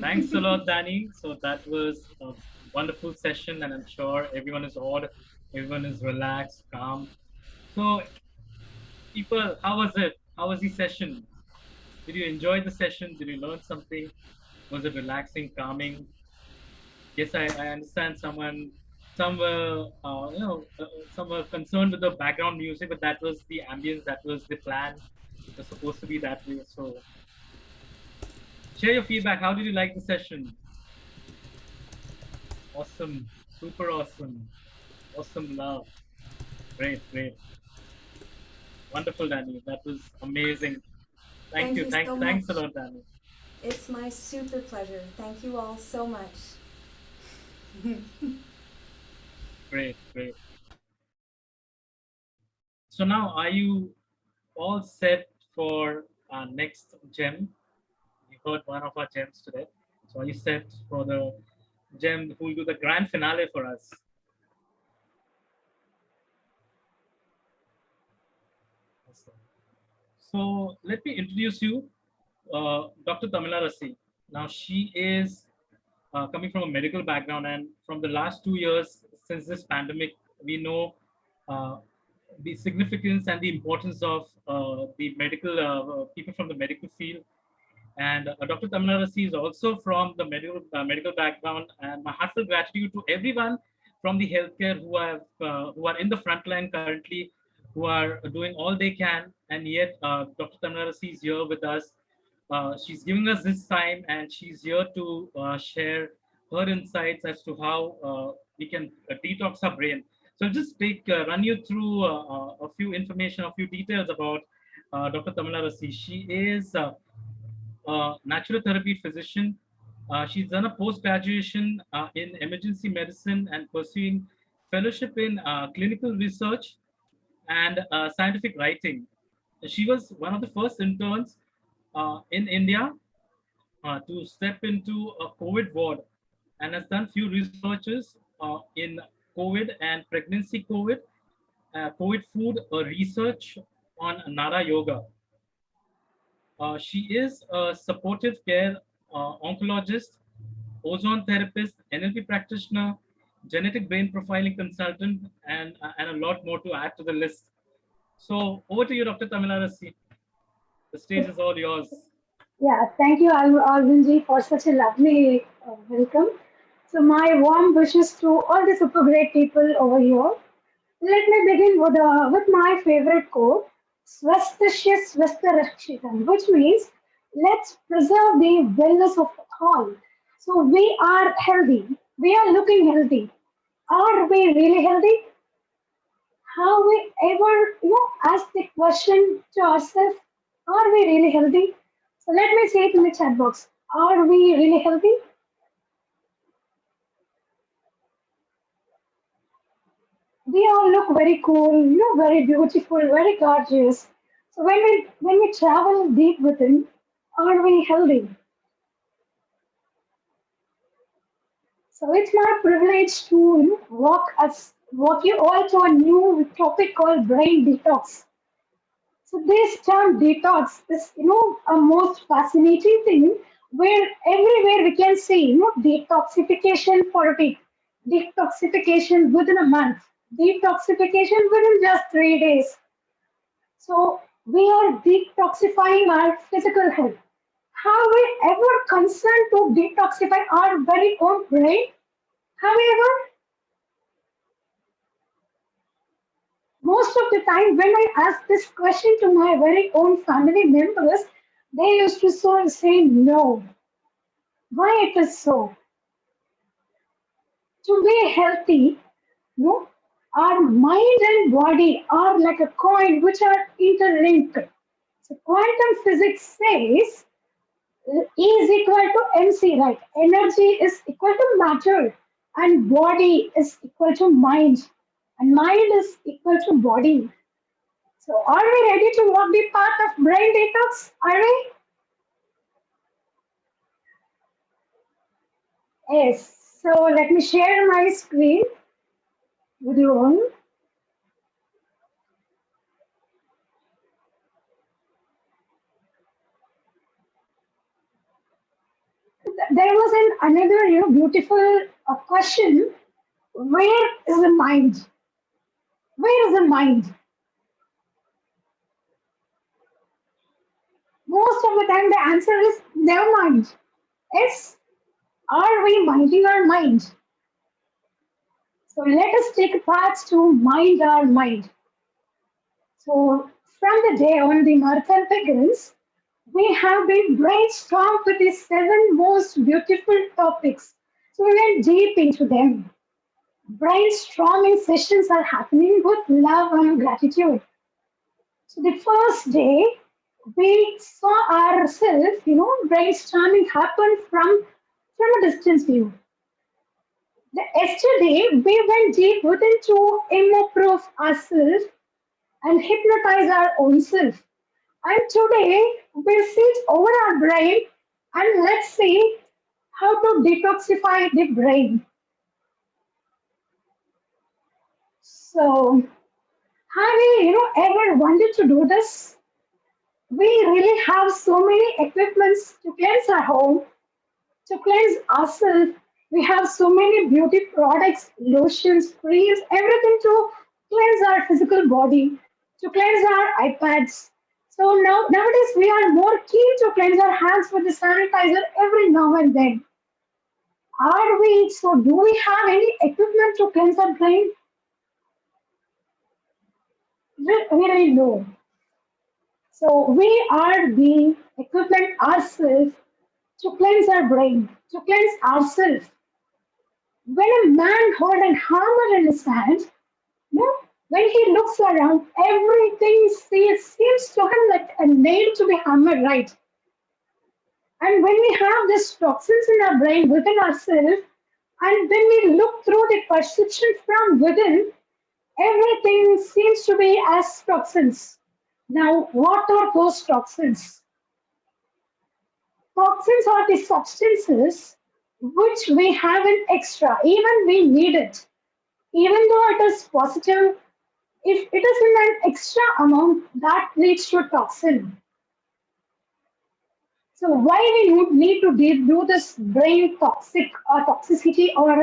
Thanks a lot, Danny. So that was a wonderful session, and I'm sure everyone is awed, everyone is relaxed, calm. So, people, how was it? How was the session? Did you enjoy the session? Did you learn something? Was it relaxing, calming? Yes, I understand some were, some were concerned with the background music, but that was the ambience, that was the plan. It was supposed to be that way. So, share your feedback. How did you like the session? Awesome, super awesome, awesome love. Great, great, wonderful, Danny. That was amazing. Thank Thank you. you so much. Thanks a lot, Danny. It's my super pleasure. Thank you all so much. Great, great. So now, are you all set for our next gem? We heard one of our gems today. So are you set for the gem who will do the grand finale for us? Awesome. So let me introduce you, Dr. Tamilarasi. Now she is coming from a medical background, and from the last 2 years since this pandemic, we know uh, the significance and the importance of the medical people from the medical field. And Dr. Tamilarasi is also from the medical background. And my heartfelt gratitude to everyone from the healthcare who are in the front line currently, who are doing all they can. And yet, Dr. Tamilarasi is here with us. She's giving us this time, and she's here to share her insights as to how we can detox our brain. So just run you through a few information, a few details about Dr. Tamilarasi. She is natural therapy physician. She's done a post graduation in emergency medicine and pursuing fellowship in clinical research and scientific writing. She was one of the first interns in India to step into a COVID ward, and has done few researches in COVID and pregnancy COVID, COVID food research on Nara Yoga. She is a supportive care oncologist, ozone therapist, NLP practitioner, genetic brain profiling consultant, and a lot more to add to the list. So over to you, Dr. Tamilarasi. The stage is all yours. Yeah, thank you, Arvinji, for such a lovely welcome. So, my warm wishes to all the super great people over here. Let me begin with my favorite quote, Swasthasya Swastha Rakshikam, which means let's preserve the wellness of all. So, we are healthy, we are looking healthy. Are we really healthy? Have we ever, asked the question to ourselves? Are we really healthy? So let me say it in the chat box. Are we really healthy? We all look very cool, very beautiful, very gorgeous. So when we travel deep within, are we healthy? So it's my privilege to walk you all to a new topic called brain detox. So this term detox is, a most fascinating thing where everywhere we can see, detoxification for a week, detoxification within a month, detoxification within just 3 days. So we are detoxifying our physical health. Have we ever concerned to detoxify our very own brain? Have we ever? Most of the time, when I ask this question to my very own family members, they used to say no. Why it is so? To be healthy, no, our mind and body are like a coin which are interlinked. So quantum physics says E is equal to MC, right? Energy is equal to matter, and body is equal to mind, and mind is equal to body. So, are we ready to walk the path of brain detox? Are we? Yes. So, let me share my screen with you all. There was another, beautiful question. Where is the mind? Where is the mind? Most of the time, the answer is never mind. Yes. Are we minding our mind? So let us take a path to mind our mind. So from the day on the marathon begins, we have been brainstormed with the seven most beautiful topics. So we went deep into them. Brainstorming sessions are happening with love and gratitude. So the first day, we saw ourselves, brainstorming happen from a distance view. Yesterday, we went deep within to improve ourselves and hypnotize our own self. And today, we'll sit over our brain and let's see how to detoxify the brain. So, have we, ever wanted to do this? We really have so many equipments to cleanse our home, to cleanse ourselves. We have so many beauty products, lotions, creams, everything to cleanse our physical body, to cleanse our iPads. So nowadays we are more keen to cleanse our hands with the sanitizer every now and then. Are we? So do we have any equipment to cleanse our brain? We really know. So we are the equipment ourselves to cleanse our brain, to cleanse ourselves. When a man holds a hammer in his hand, no, when he looks around, everything seems to him like a nail to be hammered, right? And when we have these toxins in our brain within ourselves, and when we look through the perception from within, everything seems to be as toxins. Now, what are those toxins? Toxins are the substances which we have in extra, even we need it. Even though it is positive, if it is in an extra amount, that leads to toxin. So why we need to do this brain toxicity or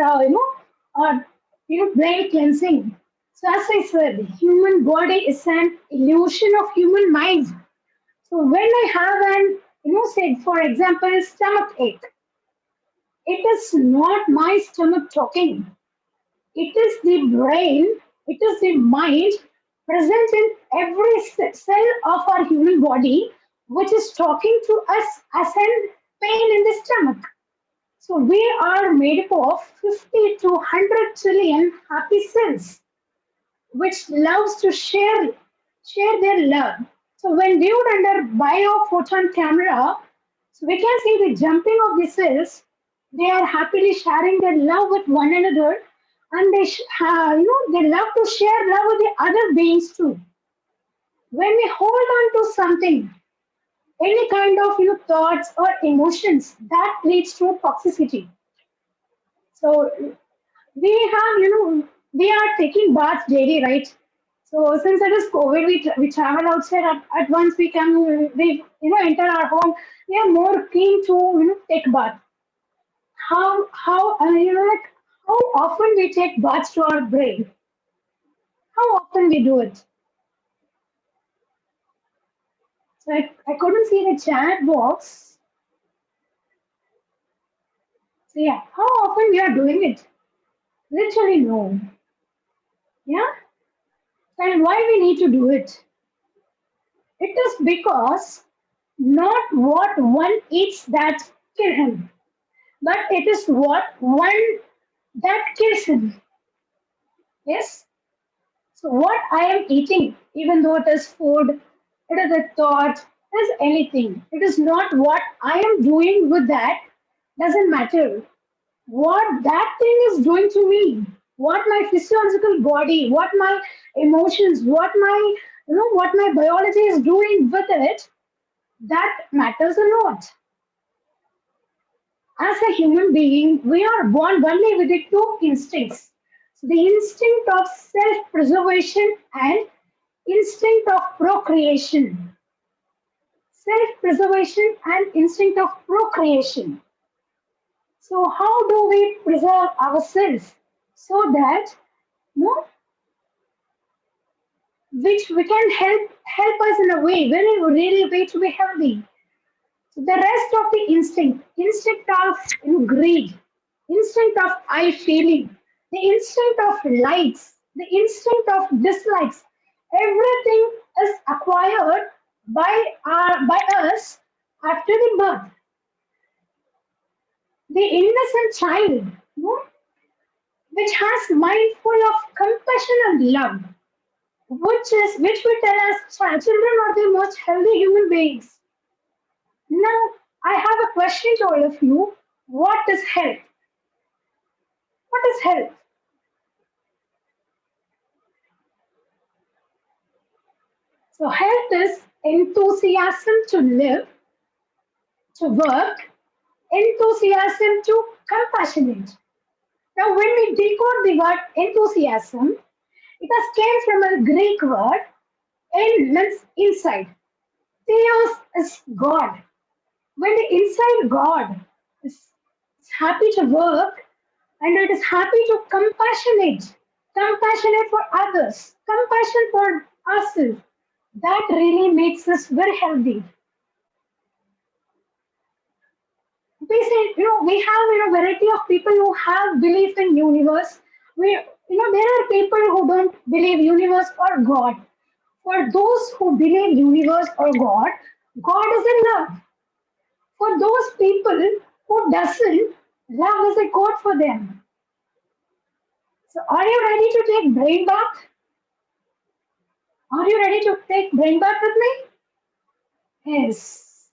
brain cleansing? So as I said, human body is an illusion of human mind. So when I have an say for example stomach ache, it is not my stomach talking. It is the brain, it is the mind present in every cell of our human body, which is talking to us as in pain in the stomach. So we are made up of 50 to 100 trillion happy cells, which loves to share their love. So when viewed under biophoton camera, so we can see the jumping of the cells. They are happily sharing their love with one another, and they love to share love with the other beings too. When we hold on to something, any kind of thoughts or emotions, that leads to toxicity. So we are taking baths daily, right? So since it is COVID, we travel outside at once we come, we enter our home. We are more keen to take bath. How like how often we take baths to our brain? How often we do it? So I couldn't see the chat box. So yeah, how often we are doing it? Literally no. Yeah, and why we need to do it? It is because not what one eats that kill him, but it is what one that kills him. Yes. So what I am eating, even though it is food, it is a thought, it is anything. It is not what I am doing with that. Doesn't matter. What that thing is doing to me, what my physiological body, what my emotions, what my biology is doing with it, that matters a lot. As a human being, we are born only with the two instincts. So the instinct of self preservation and instinct of procreation. Self preservation and instinct of procreation. So, how do we preserve ourselves so that no, which we can help us in a way, very really way to be healthy. So the rest of the instinct of greed, instinct of I feeling, the instinct of likes, the instinct of dislikes, everything is acquired by us after the birth. The innocent child, which has mind full of compassion and love, which we tell us children are the most healthy human beings. Now, I have a question to all of you. What is health? What is health? So, health is enthusiasm to live, to work, enthusiasm to compassionate. Now, when we decode the word enthusiasm, it has came from a Greek word, en means inside. Theos is God. When the inside God is happy to work and it is happy to compassionate for others, compassion for ourselves, that really makes us very healthy. We say, we have variety of people who have belief in universe. There are people who don't believe universe or God. For those who believe universe or God, God is in love. For those people who doesn't, love is a code for them. So are you ready to take brain bath? Are you ready to take brain bath with me? Yes.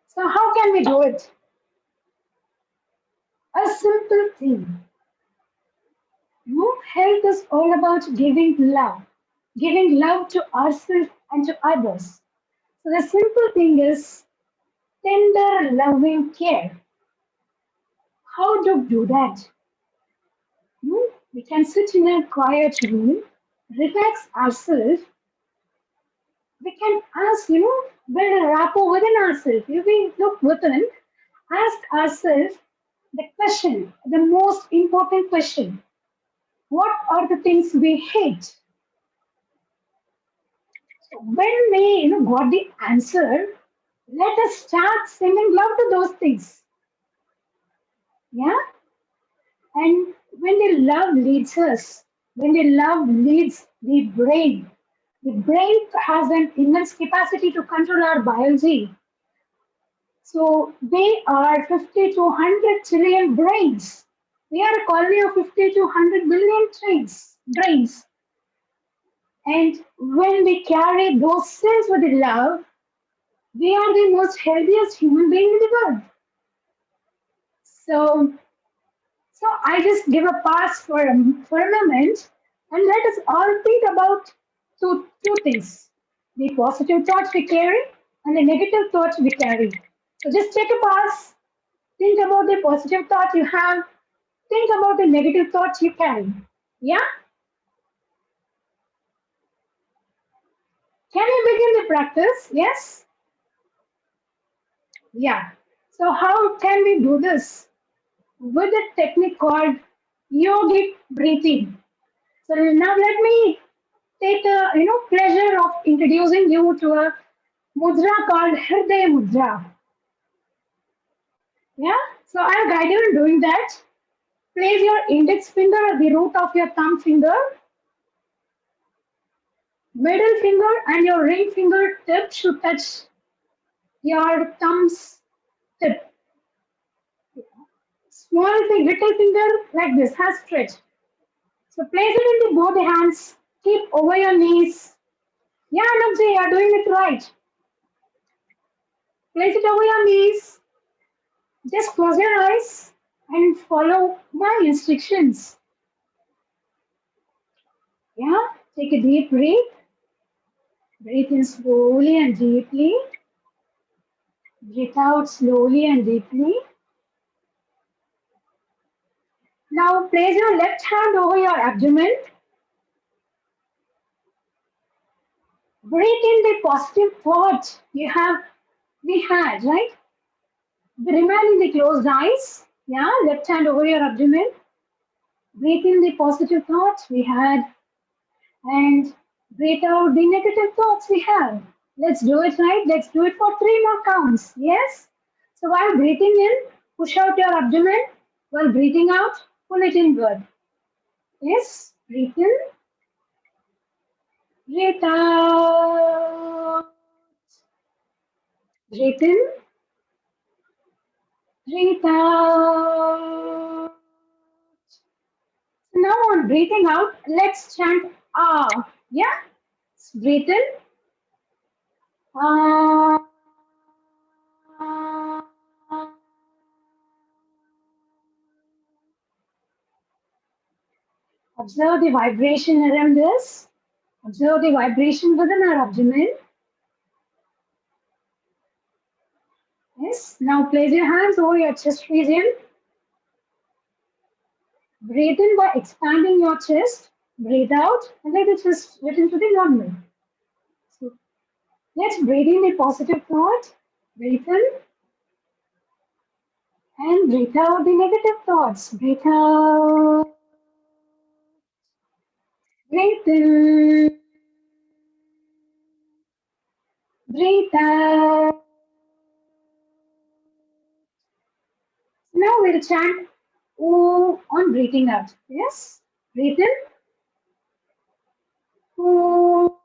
So how can we do it? A simple thing. Health is all about giving love to ourselves and to others. So the simple thing is tender, loving care. How to do that? We can sit in a quiet room, relax ourselves. We can ask, build a rapport within ourselves. If we look within, ask ourselves the question, the most important question. What are the things we hate? So when we got the answer, let us start sending love to those things. Yeah? And when the love leads us, when the love leads the brain has an immense capacity to control our biology. So they are 50 to 100 trillion brains. We are a colony of 50 to 100 billion brains. And when we carry those cells with love, we are the most healthiest human being in the world. So, so I just give a pass for a moment and let us all think about two things: the positive thoughts we carry and the negative thoughts we carry. So just take a pass, think about the positive thoughts you have, think about the negative thoughts you carry. Yeah? Can you begin the practice? Yes? Yeah. So how can we do this? With a technique called yogic breathing. So now let me take a pleasure of introducing you to a mudra called Hriday Mudra. Yeah. So I'll guide you in doing that. Place your index finger at the root of your thumb finger, middle finger, and your ring finger tip should touch your thumb's tip. Small little finger like this has stretch. So place it into both the hands. Keep over your knees. Yeah, Nabji, you are doing it right. Place it over your knees. Just close your eyes and follow my instructions. Yeah, take a deep breath. Breathe in slowly and deeply. Breathe out slowly and deeply. Now place your left hand over your abdomen. Breathe in the positive thought we had, right? Remain in the closed eyes. Yeah, left hand over your abdomen. Breathe in the positive thoughts we had and breathe out the negative thoughts we have. Let's do it right. Let's do it for 3 more counts. Yes? So while breathing in, push out your abdomen. While breathing out, pull it inward. Yes? Breathe in, breathe out. Breathe in, breathe out. Now on breathing out, let's chant ah. Yeah? Breathe in. Ah. Observe the vibration around us. Observe the vibration within our abdomen. Yes. Now place your hands over your chest region. Breathe in by expanding your chest. Breathe out and let the chest return to the normal. So let's breathe in the positive thought. Breathe in and breathe out the negative thoughts. Breathe out. Breathe in. Breathe out. Now we'll chant O on breathing out. Yes? Breathe in. O.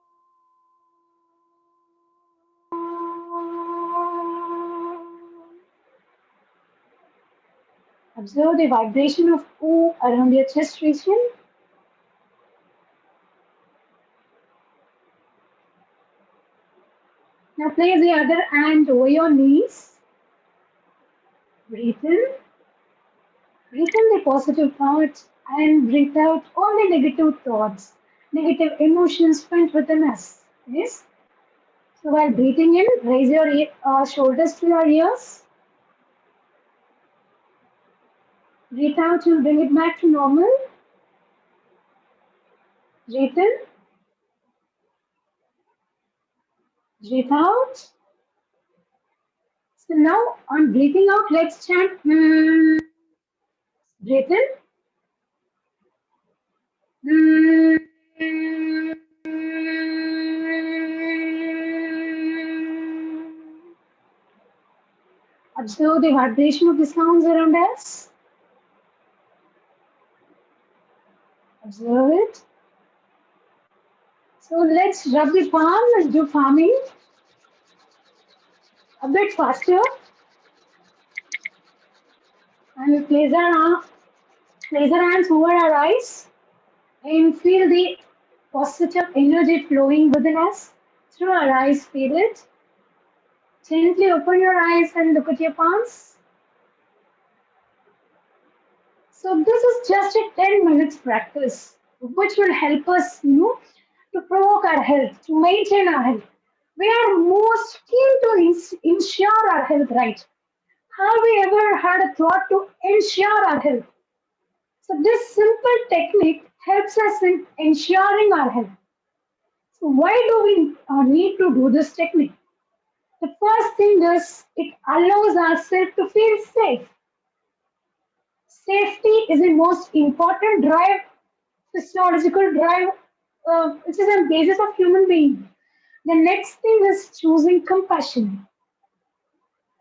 Observe the vibration of O around your chest region. Now place the other hand over your knees. Breathe in. Breathe in the positive thoughts and breathe out all the negative thoughts, negative emotions felt within us. Yes? So while breathing in, raise your shoulders to your ears. Breathe out and bring it back to normal. Breathe in. Breathe out. So now on breathing out, let's chant. Breathe in. Observe the vibration of the sounds around us. Observe it. So let's rub the palm and do palming a bit faster. And we place our hands over our eyes and feel the positive energy flowing within us through our eyes. Feel it. Gently open your eyes and look at your palms. So this is just a 10 minutes practice, which will help us, to provoke our health, to maintain our health. We are most keen to ensure our health, right? Have we ever had a thought to ensure our health? So this simple technique helps us in ensuring our health. So why do we need to do this technique? The first thing is it allows ourselves to feel safe. Safety is the most important drive, physiological drive, which is the basis of human being. The next thing is choosing compassion.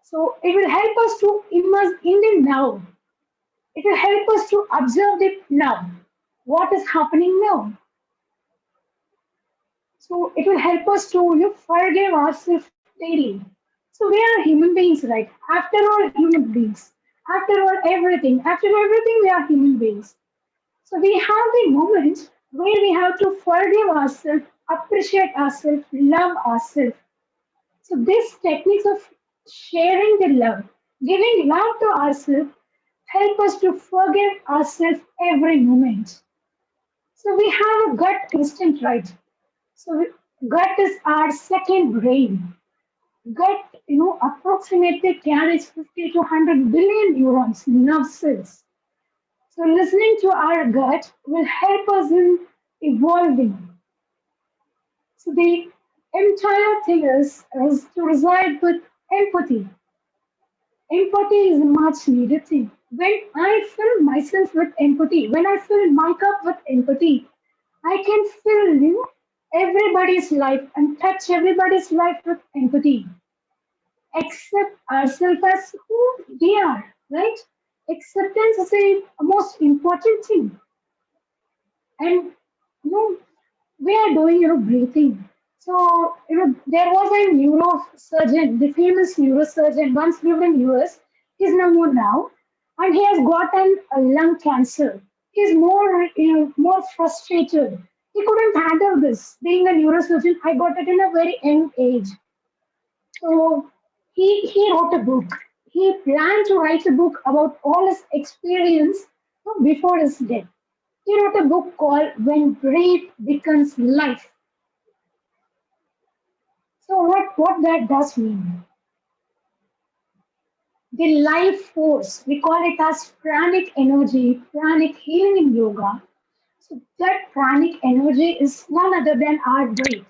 So it will help us to immerse in the now. It will help us to observe the now. What is happening now? So it will help us to forgive ourselves daily. So we are human beings, right? After all, human beings. After everything, we are human beings. So we have the moment where we have to forgive ourselves, appreciate ourselves, love ourselves. So these techniques of sharing the love, giving love to ourselves, help us to forgive ourselves every moment. So we have a gut instinct, right? So gut is our second brain. Gut, approximately carries 50 to 100 billion neurons, nerve cells. So listening to our gut will help us in evolving. So the entire thing is to reside with empathy. Empathy is a much needed thing. When I fill myself with empathy, when I fill my cup with empathy, I can fill everybody's life and touch everybody's life with empathy. Accept ourselves as who we are, right? Acceptance is the most important thing. And you know, we are doing breathing. So there was a neurosurgeon, the famous neurosurgeon, once lived in US. He's no more now, and he has gotten a lung cancer. He's more frustrated. He couldn't handle this. Being a neurosurgeon, I got it in a very young age. So he wrote a book. He planned to write a book about all his experience before his death. He wrote a book called When Breath Becomes Life. So what that does mean? The life force, we call it as pranic energy, pranic healing in yoga. So that pranic energy is none other than our breath.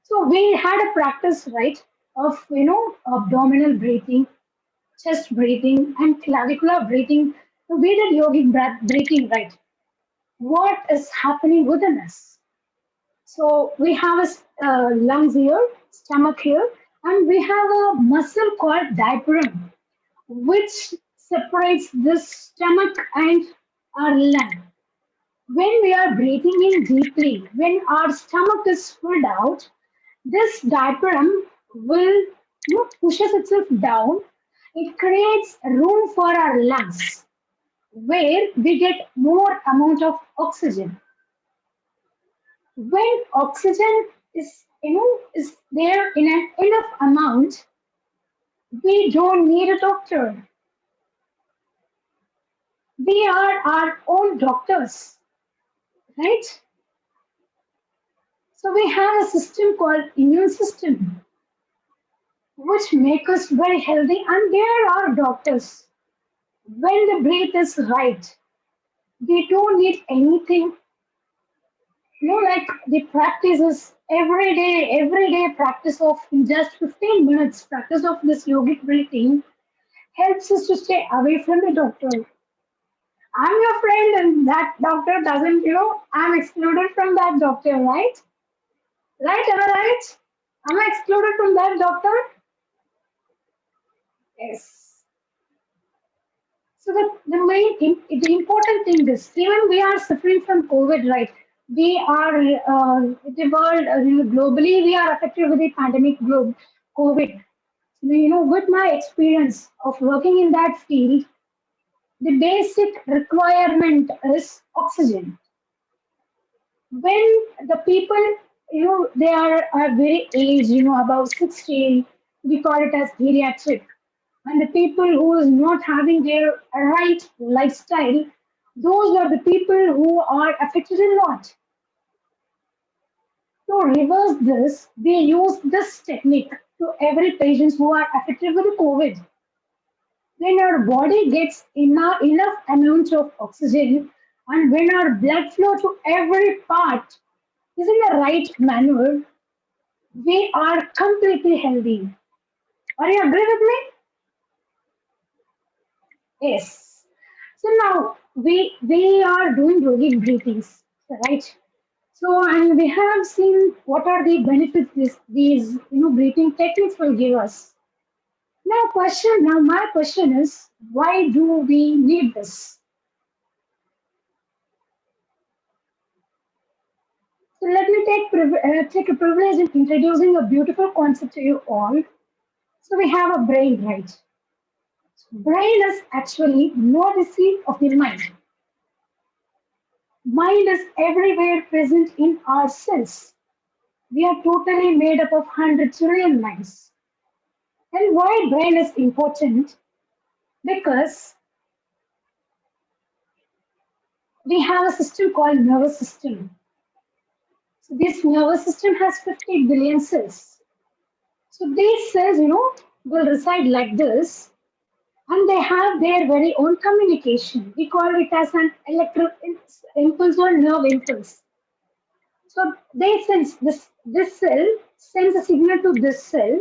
So we had a practice, right, of abdominal breathing, chest breathing, and clavicular breathing. So we did yogic breathing, right? What is happening within us? So we have lungs here, stomach here, and we have a muscle called diaphragm, which separates the stomach and our lung. When we are breathing in deeply, when our stomach is filled out, this diaphragm will pushes itself down. It creates room for our lungs, where we get more amount of oxygen. When oxygen is there in an enough amount, we don't need a doctor. We are our own doctors, right? So we have a system called immune system, which make us very healthy, and there are doctors. When the breath is right, we don't need anything. Like the practice is every day practice of just 15 minutes practice of this yogic breathing helps us to stay away from the doctor. I'm your friend, and that doctor doesn't, I'm excluded from that doctor, right? Right, am I right? Am I excluded from that doctor? Yes. So the important thing is, even we are suffering from COVID, right? We are, the world, globally, we are affected with the pandemic COVID. With my experience of working in that field, the basic requirement is oxygen. when the people, they are very aged, about 16, we call it as geriatric. And the people who is not having their right lifestyle, those are the people who are affected a lot. To reverse this, they use this technique to every patient who are affected with the COVID. When our body gets enough amount of oxygen and when our blood flow to every part is in the right manner, we are completely healthy. Are you agree with me? Yes. So now we are doing yogic breathings, right? So and we have seen what are the benefits these breathing techniques will give us. Now my question is, why do we need this? So let me take a privilege in introducing a beautiful concept to you all. So we have a brain, right? Brain is actually not a seat of the mind. Mind is everywhere present in our cells. We are totally made up of 100 trillion minds. And why brain is important? Because we have a system called nervous system. So this nervous system has 50 billion cells. So these cells, will reside like this, and they have their very own communication. We call it as an electric impulse or nerve impulse. So they sense this cell sends a signal to this cell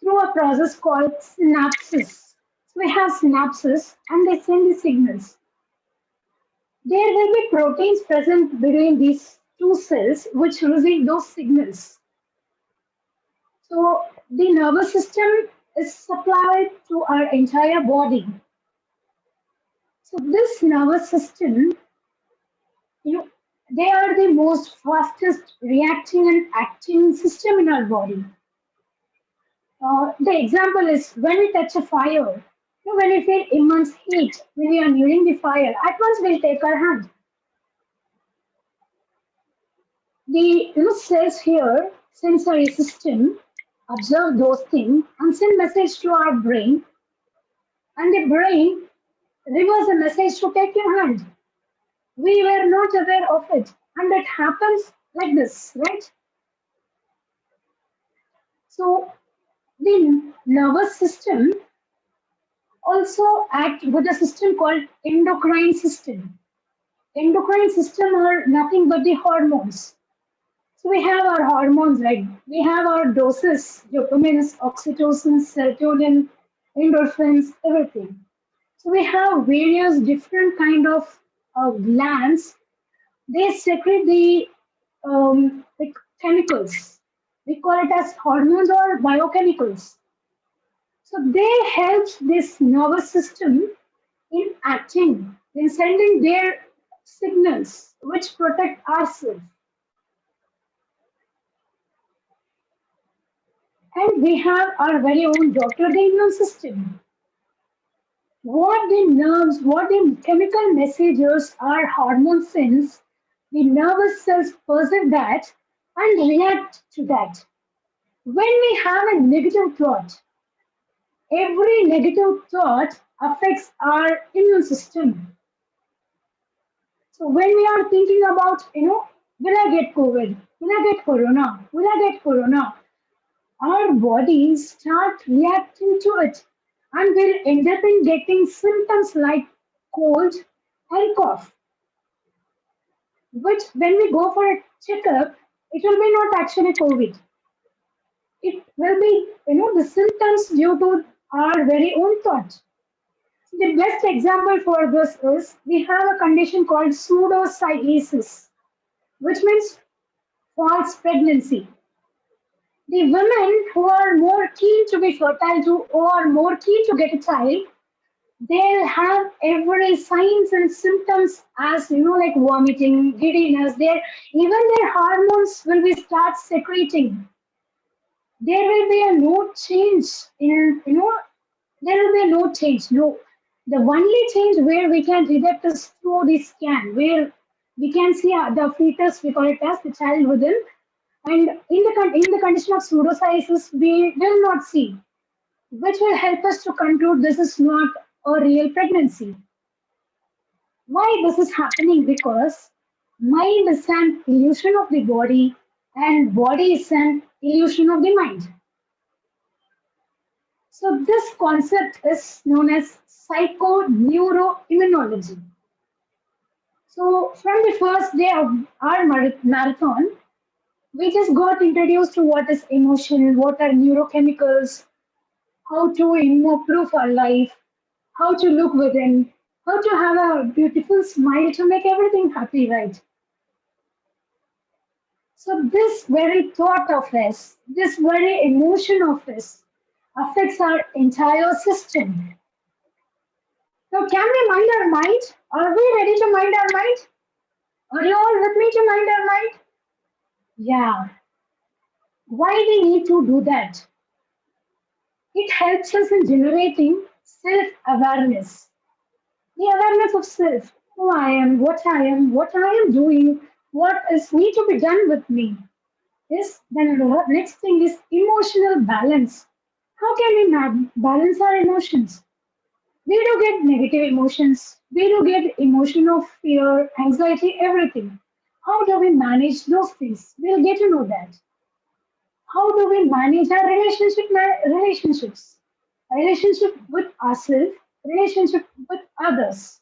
through a process called synapses. So we have synapses and they send the signals. There will be proteins present between these two cells which receive those signals. So the nervous system is supplied to our entire body. So this nervous system, you know, they are the most fastest reacting and acting system in our body. The example is when we touch a fire, when we feel immense heat, when we are nearing the fire, at once we'll take our hand. The cells here, sensory system, observe those things and send message to our brain, and the brain reverse the message to take your hand. We were not aware of it, and it happens like this, right? So the nervous system also act with a system called endocrine system. Endocrine system are nothing but the hormones. So we have our hormones, right? We have our doses, dopamine, oxytocin, serotonin, endorphins, everything. So we have various different kind of glands. They secrete the chemicals. We call it as hormones or biochemicals. So they help this nervous system in acting, in sending their signals which protect ourselves. And we have our very own doctor, the immune system. What the chemical messages our hormone sends, the nervous cells perceive that and react to that. When we have a negative thought, every negative thought affects our immune system. So when we are thinking about, will I get COVID? Will I get corona? Will I get corona? Our bodies start reacting to it and will end up in getting symptoms like cold and cough, which when we go for a checkup, it will be not actually COVID. It will be, the symptoms due to our very own thought. The best example for this is we have a condition called pseudocyesis, which means false pregnancy. The women who are more keen to be fertile to or more keen to get a child, they'll have every signs and symptoms as like vomiting, giddiness. Even their hormones will be start secreting. There will be a no change in there will be no change. No, the only change where we can detect is through the scan, where We can see the fetus, we call it as the child within, and in the condition of pseudocyesis, we will not see, which will help us to conclude this is not a real pregnancy. Why this is happening? Because mind is an illusion of the body and body is an illusion of the mind. So this concept is known as psychoneuroimmunology. So from the first day of our marathon, we just got introduced to what is emotion, what are neurochemicals, how to improve our life, how to look within, how to have a beautiful smile to make everything happy, right? So this very thought of us, this very emotion of us affects our entire system. Now, can we mind our mind? Are we ready to mind our mind? Are you all with me to mind our mind? Yeah. Why we need to do that? It helps us in generating self-awareness. The awareness of self, who I am, what I am doing, what is need to be done with me. Yes, then the next thing is emotional balance. How can we balance our emotions? We do get negative emotions. We do get emotion of fear, anxiety, everything. How do we manage those things? We'll get to know that. How do we manage our relationships? Relationship with ourselves, relationship with others.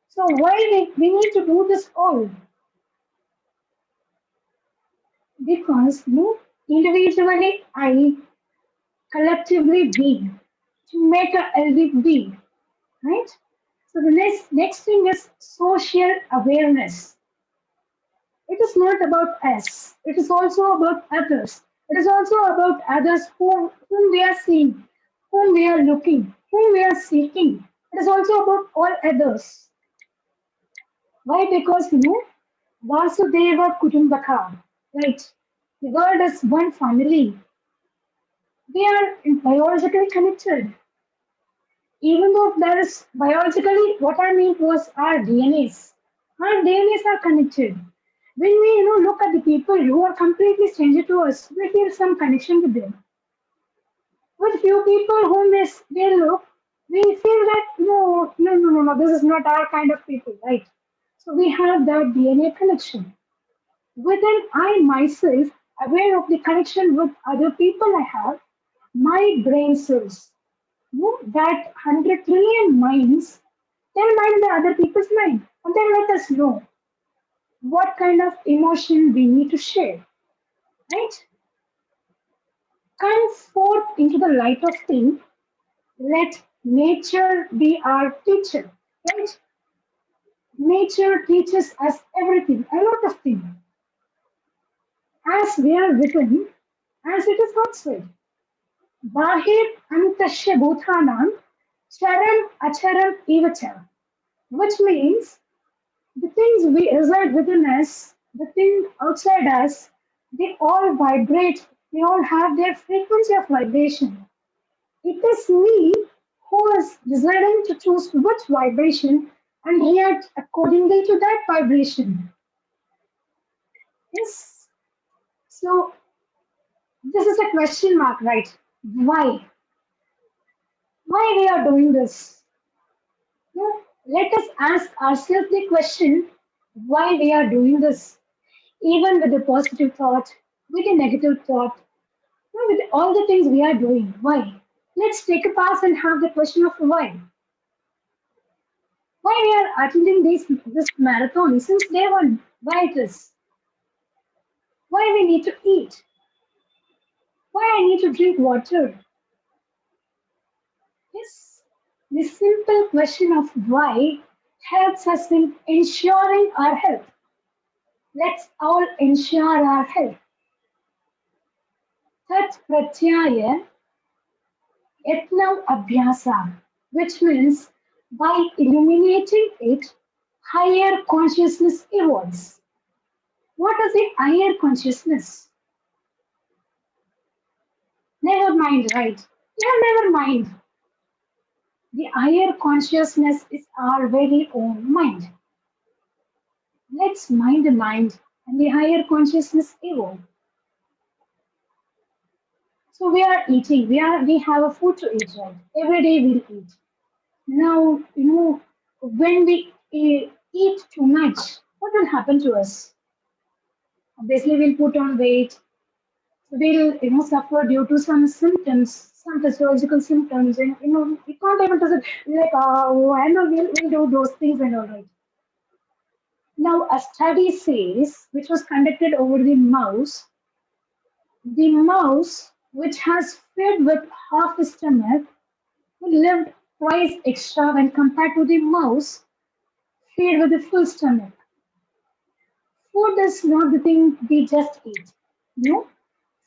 So why we need to do this all? Because you individually I, collectively we, to make a healthy we, right? So the next thing is social awareness. It is not about us. It is also about others. It is also about others whom we are seeing, whom we are looking, whom we are seeking. It is also about all others. Why? Because Vasudeva Kutumbaka, right? The world is one family. We are biologically connected. Even though there is biologically, what I mean was our DNAs. Our DNAs are connected. When we look at the people who are completely stranger to us, we feel some connection with them. With few people whom we look, we feel that no, this is not our kind of people, right? So we have that DNA connection. Within I myself, aware of the connection with other people I have, my brain cells, that 100 trillion minds, then mind the other people's mind. And then let us know what kind of emotion we need to share, right? Come forth into the light of things. Let nature be our teacher, right? Nature teaches us everything, a lot of things, as we are written, as it is outside. Bahir antasya bhutanam charam acharam evacha, which means the things we reside within us, the things outside us, they all vibrate, they all have their frequency of vibration. It is me who is deciding to choose which vibration and react accordingly to that vibration. Yes. So this is a question mark, right? Why? Why we are doing this? No, let us ask ourselves the question why we are doing this. Even with the positive thought, with the negative thought, with all the things we are doing. Why? Let's take a pass and have the question of why. Why we are attending this marathon since day one? Why it is? Why we need to eat? Why I need to drink water? Yes, the simple question of why helps us in ensuring our health. Let's all ensure our health. Tat pratyaya etnav abhyasa, which means by illuminating it, higher consciousness evolves. What is the higher consciousness? Never mind, right? Yeah, never mind. The higher consciousness is our very own mind. Let's mind the mind and the higher consciousness evolve. So we are eating. We have a food to eat, right? Every day we'll eat. Now, when we eat too much, what will happen to us? Obviously, we'll put on weight. We'll suffer due to some symptoms, some physiological symptoms, and we can't able to say like, oh, I know we'll do those things and all right. Now, a study says, which was conducted over the mouse which has fed with half a stomach lived twice extra when compared to the mouse fed with a full stomach. Food is not the thing we just eat. No,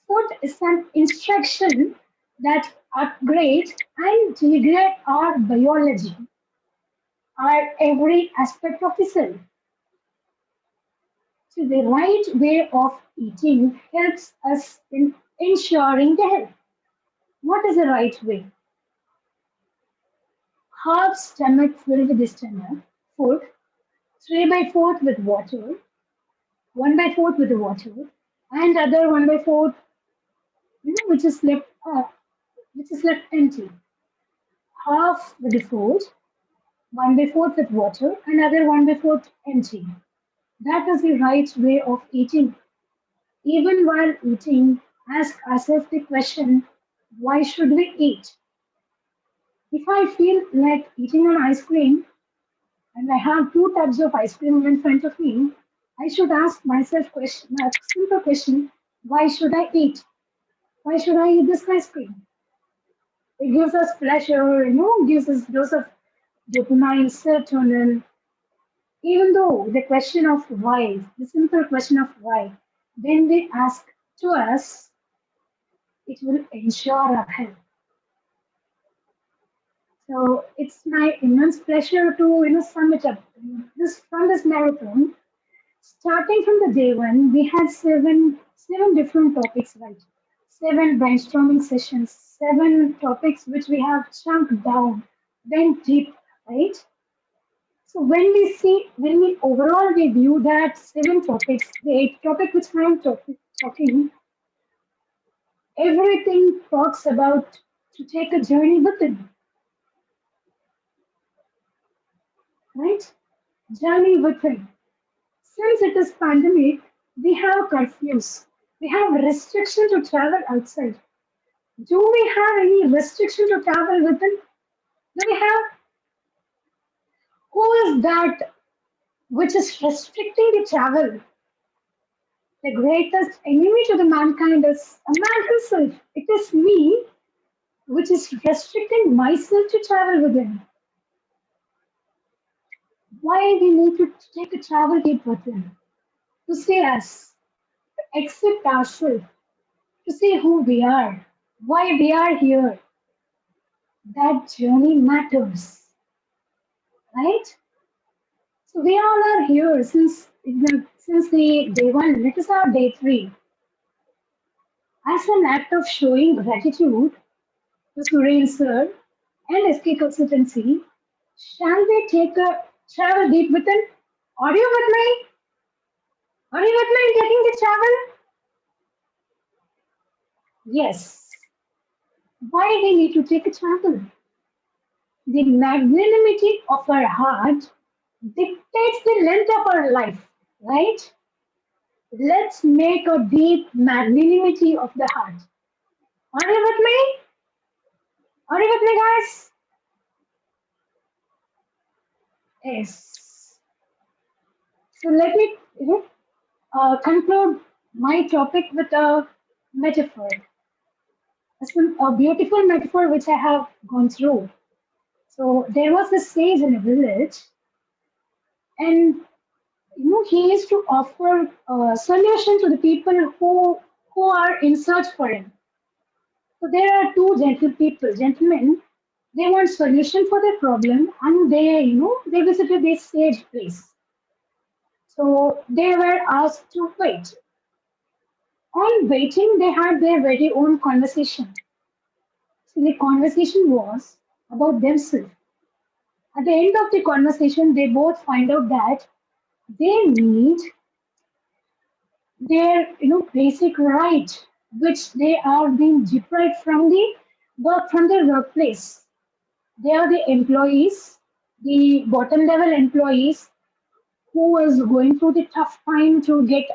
food is an instruction that upgrade and degrade our biology, our every aspect of the self. So the right way of eating helps us in ensuring the health. What is the right way? Half stomach filled with the stomach, food, 3 by 4 with water, 1 by 4 with the water, and other 1 by 4, which is left empty. Half with the food, 1 by 4 with water, and other 1 by 4 empty. That is the right way of eating. Even while eating, ask ourselves the question, why should we eat? If I feel like eating an ice cream and I have two tubs of ice cream in front of me, I should ask myself a simple question, why should I eat? Why should I eat this ice cream? It gives us pleasure, gives us dose of dopamine, serotonin. Even though the question of why, the simple question of why, when we ask to us, it will ensure our health. So it's my immense pleasure to sum it up. This from this marathon, starting from the day one, we had seven different topics, right? Seven brainstorming sessions, seven topics which we have chunked down, went deep, right? So when we overall review that seven topics, the eight topic which I am talking, everything talks about to take a journey within, right? Journey within. Since it is pandemic, we have curfews. We have restriction to travel outside. Do we have any restriction to travel within? Do we have? Who is that which is restricting the travel? The greatest enemy to the mankind is a man himself. It is me which is restricting myself to travel within. Why we need to take a travel deep within? To see us, to accept ourselves, to see who we are, why we are here. That journey matters, right? So we all are here since the day one. Let us our day three. As an act of showing gratitude to Suren sir and SK Consultancy, shall we take a travel deep within? Are you with me? Are you with me in taking the travel? Yes. Why we need to take a travel? The magnanimity of our heart dictates the length of our life, right? Let's make a deep magnanimity of the heart. Are you with me? Are you with me, guys? Yes. So let me conclude my topic with a metaphor, a beautiful metaphor which I have gone through. So there was a sage in a village, and he used to offer a solution to the people who are in search for him. So there are two gentlemen. They want solution for their problem, and they visited this sage place. So they were asked to wait. On waiting, they had their very own conversation. So the conversation was about themselves. At the end of the conversation, they both find out that They need their basic right, which they are being deprived from the work from their workplace. They are the employees, the bottom level employees who is going through the tough time to get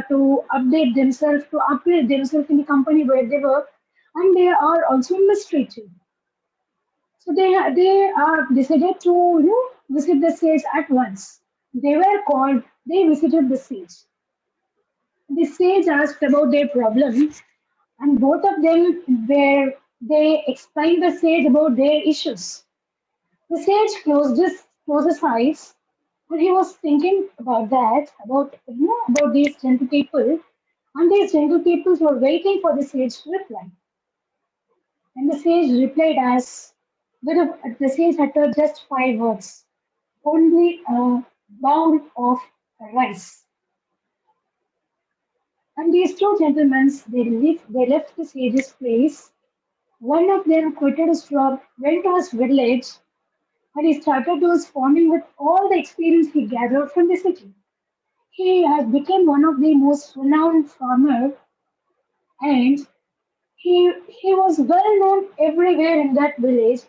to update themselves, to upgrade themselves in the company where they work, and they are also mistreated. So they are decided to visit the sage at once. They were called. They visited the sage. The sage asked about their problem, and both of them were they explained the sage about their issues. The sage closed his eyes, and he was thinking about that, about these gentle people, and these gentle people were waiting for the sage to reply. And the sage replied as the sage uttered just 5 words, only a bowl of rice. And these two gentlemen, they left the sage's place. One of them quitted his job, went to his village, and he started to his farming with all the experience he gathered from the city. He has become one of the most renowned farmer, and he was well known everywhere in that village.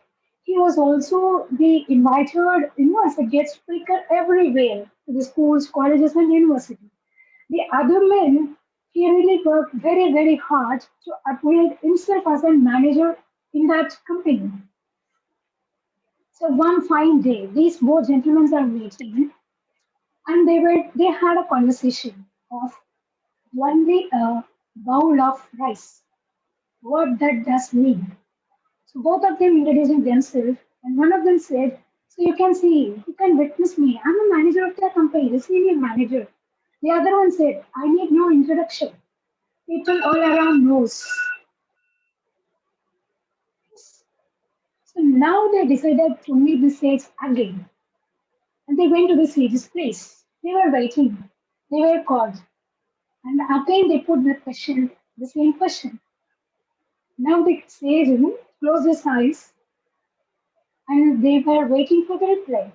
He was also the invited, as a guest speaker everywhere to the schools, colleges, and university. The other men, he really worked very, very hard to upgrade himself as a manager in that company. So one fine day, these both gentlemen are meeting, and they had a conversation of only a bowl of rice. What that does mean. So both of them introducing themselves, and one of them said, "So you can see, you can witness me. I'm a manager of the company, the senior manager." The other one said, "I need no introduction. People all around knows." So now they decided to meet the sage again, and they went to the sage's place. They were waiting. They were called, and again they put the same question. Now the sage closed his eyes, and they were waiting for the reply.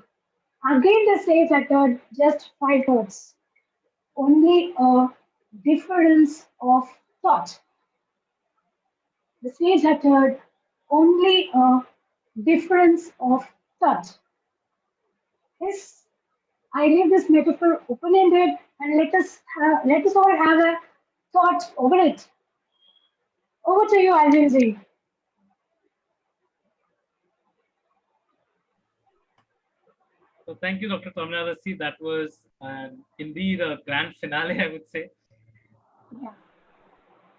Again, the sage uttered just 5 words, only a difference of thought. The sage uttered only a difference of thought. Yes, I leave this metaphor open-ended, and let us all have a thought over it. Over to you, Alvin. So thank you, Dr. Tamilarasi. That was indeed a grand finale, I would say. Yeah.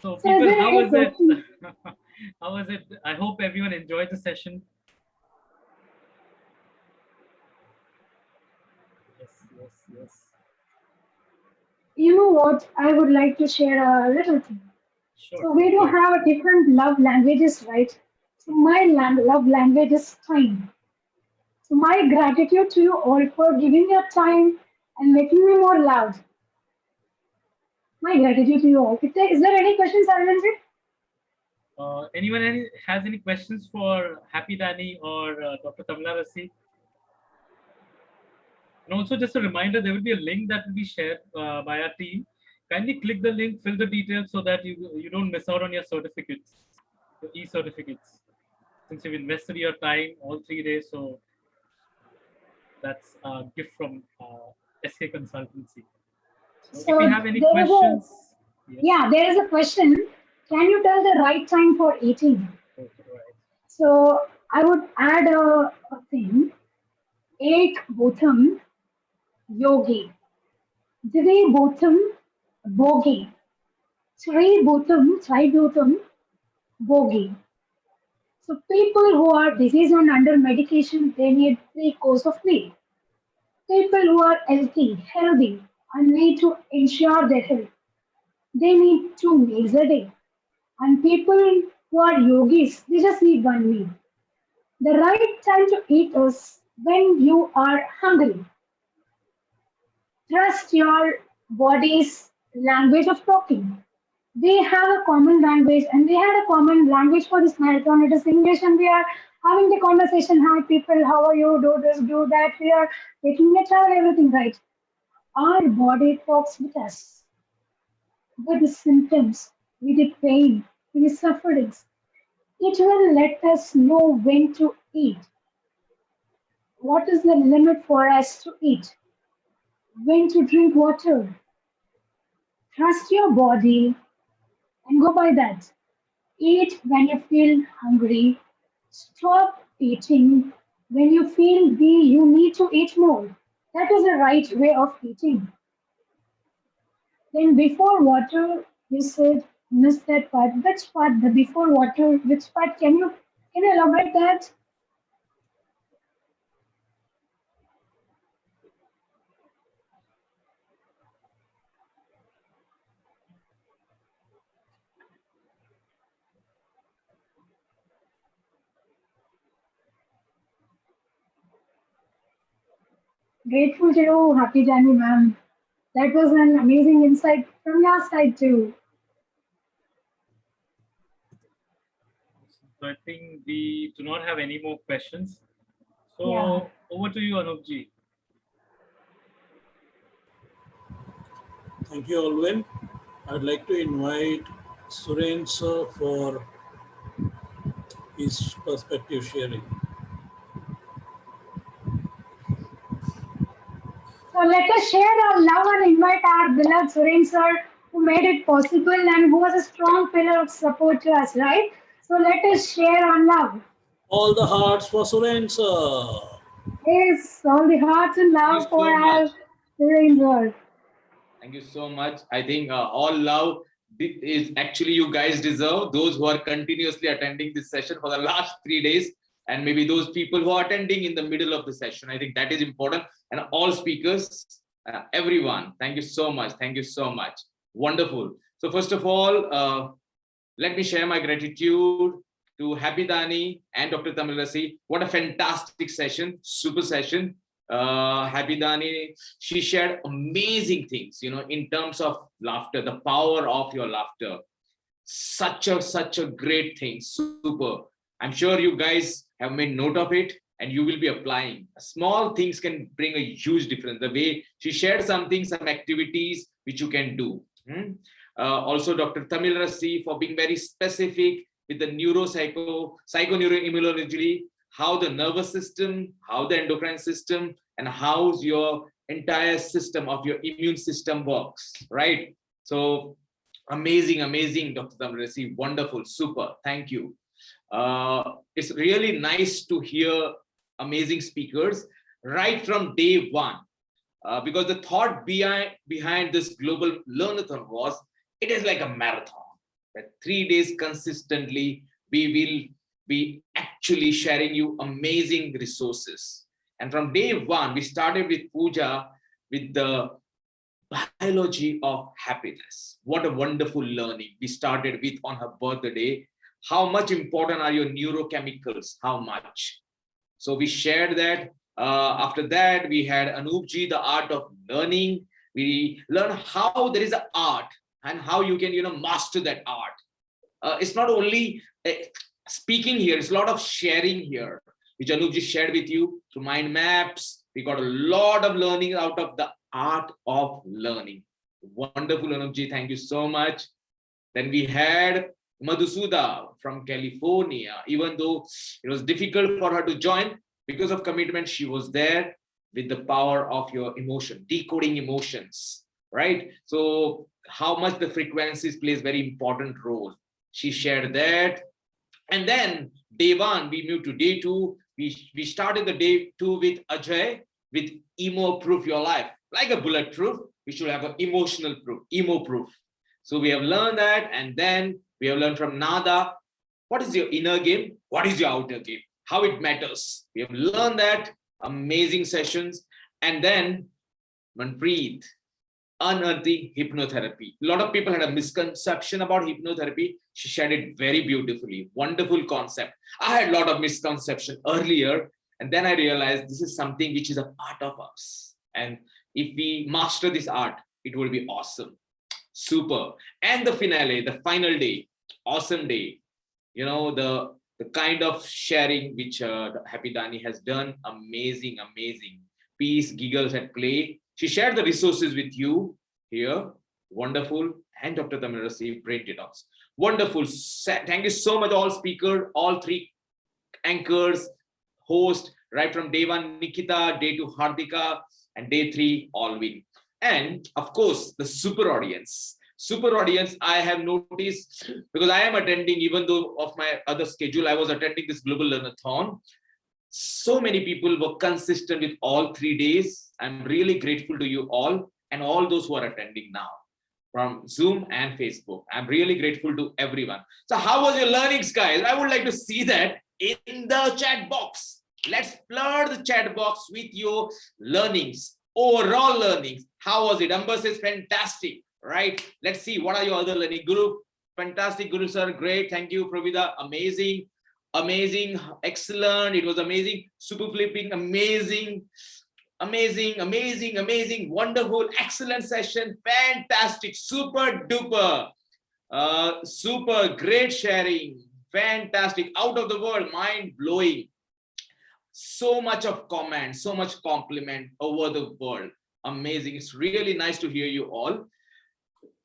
So So, is people, there how any was it? question? How was it? I hope everyone enjoyed the session. Yes, yes, yes. You know what? I would like to share a little thing. Sure, So we do sure. have different love languages, right? So my love language is time. So my gratitude to you all for giving your time and making me more loud. My gratitude to you all. Is there any questions, Arvind? Anyone has any questions for Happy Danny or Dr. Tamilarasi? And also, just a reminder, there will be a link that will be shared by our team. Kindly click the link, fill the details so that you don't miss out on your certificates, your e-certificates. Since you've invested your time all 3 days, so that's a gift from SK Consultancy. So if you So have any there is a questions, yes. there is a question. Can you tell the right time for eating? Okay, right. So I would add a thing. Ek Bhutam Yogi. Dve Bhutam Bogi. Tri Bhutam Bogi. So people who are diseased and under medication, they need 3 course of meal. People who are healthy, and need to ensure their health, they need 2 meals a day. And people who are yogis, they just need 1 meal. The right time to eat is when you are hungry. Trust your body's language of talking. We have a common language, and we had a common language for this marathon. It is English, and we are having the conversation. Hi, people, how are you? Do this, do that. We are taking a travel, everything right. Our body talks with us, with the symptoms, with the pain, with the sufferings. It will let us know when to eat, what is the limit for us to eat, when to drink water. Trust your body and go by that. Eat when you feel hungry. Stop eating when you feel you need to eat more. That is the right way of eating. Then before water, you said miss that part. Which part? The before water. Which part? Can you elaborate that? Grateful to you, happy Danny ma'am. That was an amazing insight from your side too. So I think we do not have any more questions. Yeah. So over to you, Anupji. Thank you, Alwyn. I'd like to invite Suren sir for his perspective sharing. So let us share our love and invite our beloved Suren sir who made it possible and who was a strong pillar of support to us, right? So let us share our love. All the hearts for Suren sir. Yes, all the hearts and Thank you love for so much. our Suren sir. Thank you so much. I think all love is actually you guys deserve. Those who are continuously attending this session for the last 3 days, and maybe those people who are attending in the middle of the session. I think that is important. And all speakers, everyone, thank you so much. Thank you so much. Wonderful. So first of all, let me share my gratitude to Happy Dani and Dr. Tamilarasi. What a fantastic session, super session. Happy Dani, she shared amazing things, in terms of laughter, the power of your laughter. Such a great thing, super. I'm sure you guys have made note of it and you will be applying. Small things can bring a huge difference. The way she shared some activities which you can do. Also, Dr. Tamilarasi for being very specific with the psychoneuroimmunology, how the nervous system, how the endocrine system, and how your entire system of your immune system works, right? So amazing, Dr. Tamilarasi, wonderful, super, thank you. It's really nice to hear amazing speakers right from day one, because the thought behind this global learnathon was, it is like a marathon. That 3 days consistently, we will be actually sharing you amazing resources. And from day one, we started with Puja with the biology of happiness. What a wonderful learning we started with on her birthday. How much important are your neurochemicals? How much? So we shared that. After that, we had Anoopji, the art of learning. We learned how there is an art and how you can, master that art. It's not only speaking here, it's a lot of sharing here, which Anoopji shared with you through mind maps. We got a lot of learning out of the art of learning. Wonderful, Anoopji. Thank you so much. Then we had Madhusuda from California. Even though it was difficult for her to join, because of commitment, she was there with the power of your emotion, decoding emotions, right? So how much the frequencies plays very important role. She shared that. And then day one, we moved to day two. We started the day two with Ajay, with emo proof your life. Like a bulletproof, we should have an emotional proof, emo proof. So we have learned that, and then we have learned from Nada, what is your inner game? What is your outer game? How it matters. We have learned that, amazing sessions. And then Manpreet, unearthing hypnotherapy. A lot of people had a misconception about hypnotherapy. She shared it very beautifully. Wonderful concept. I had a lot of misconception earlier, and then I realized this is something which is a part of us. And if we master this art, it will be awesome. Super. And the finale, the final day, awesome day. The kind of sharing which Happy Dani has done, amazing. Peace, giggles at play. She shared the resources with you here. Wonderful. And Dr. Tamilarasi, Brain Detox. Wonderful. Thank you so much, all speakers, all three anchors, host, right from day 1, Nikita, day 2, Hardika, and day 3, Alvin. And of course, the super audience. Super audience, I have noticed, because I am attending, even though of my other schedule, I was attending this Global Learnathon. So many people were consistent with all 3 days. I'm really grateful to you all and all those who are attending now from Zoom and Facebook. I'm really grateful to everyone. So how was your learnings, guys? I would like to see that in the chat box. Let's flood the chat box with your learnings, overall learnings. How was it? Amber says fantastic, right? Let's see, what are your other learning? Guru, fantastic. Guru sir, great. Thank you. Pravida, amazing. Amazing, excellent. It was amazing. Super flipping, amazing. Amazing, amazing, amazing, wonderful, excellent session, fantastic, super duper, super great sharing, fantastic, out of the world, mind blowing. So much of comment, so much compliment over the world. Amazing. It's really nice to hear you all.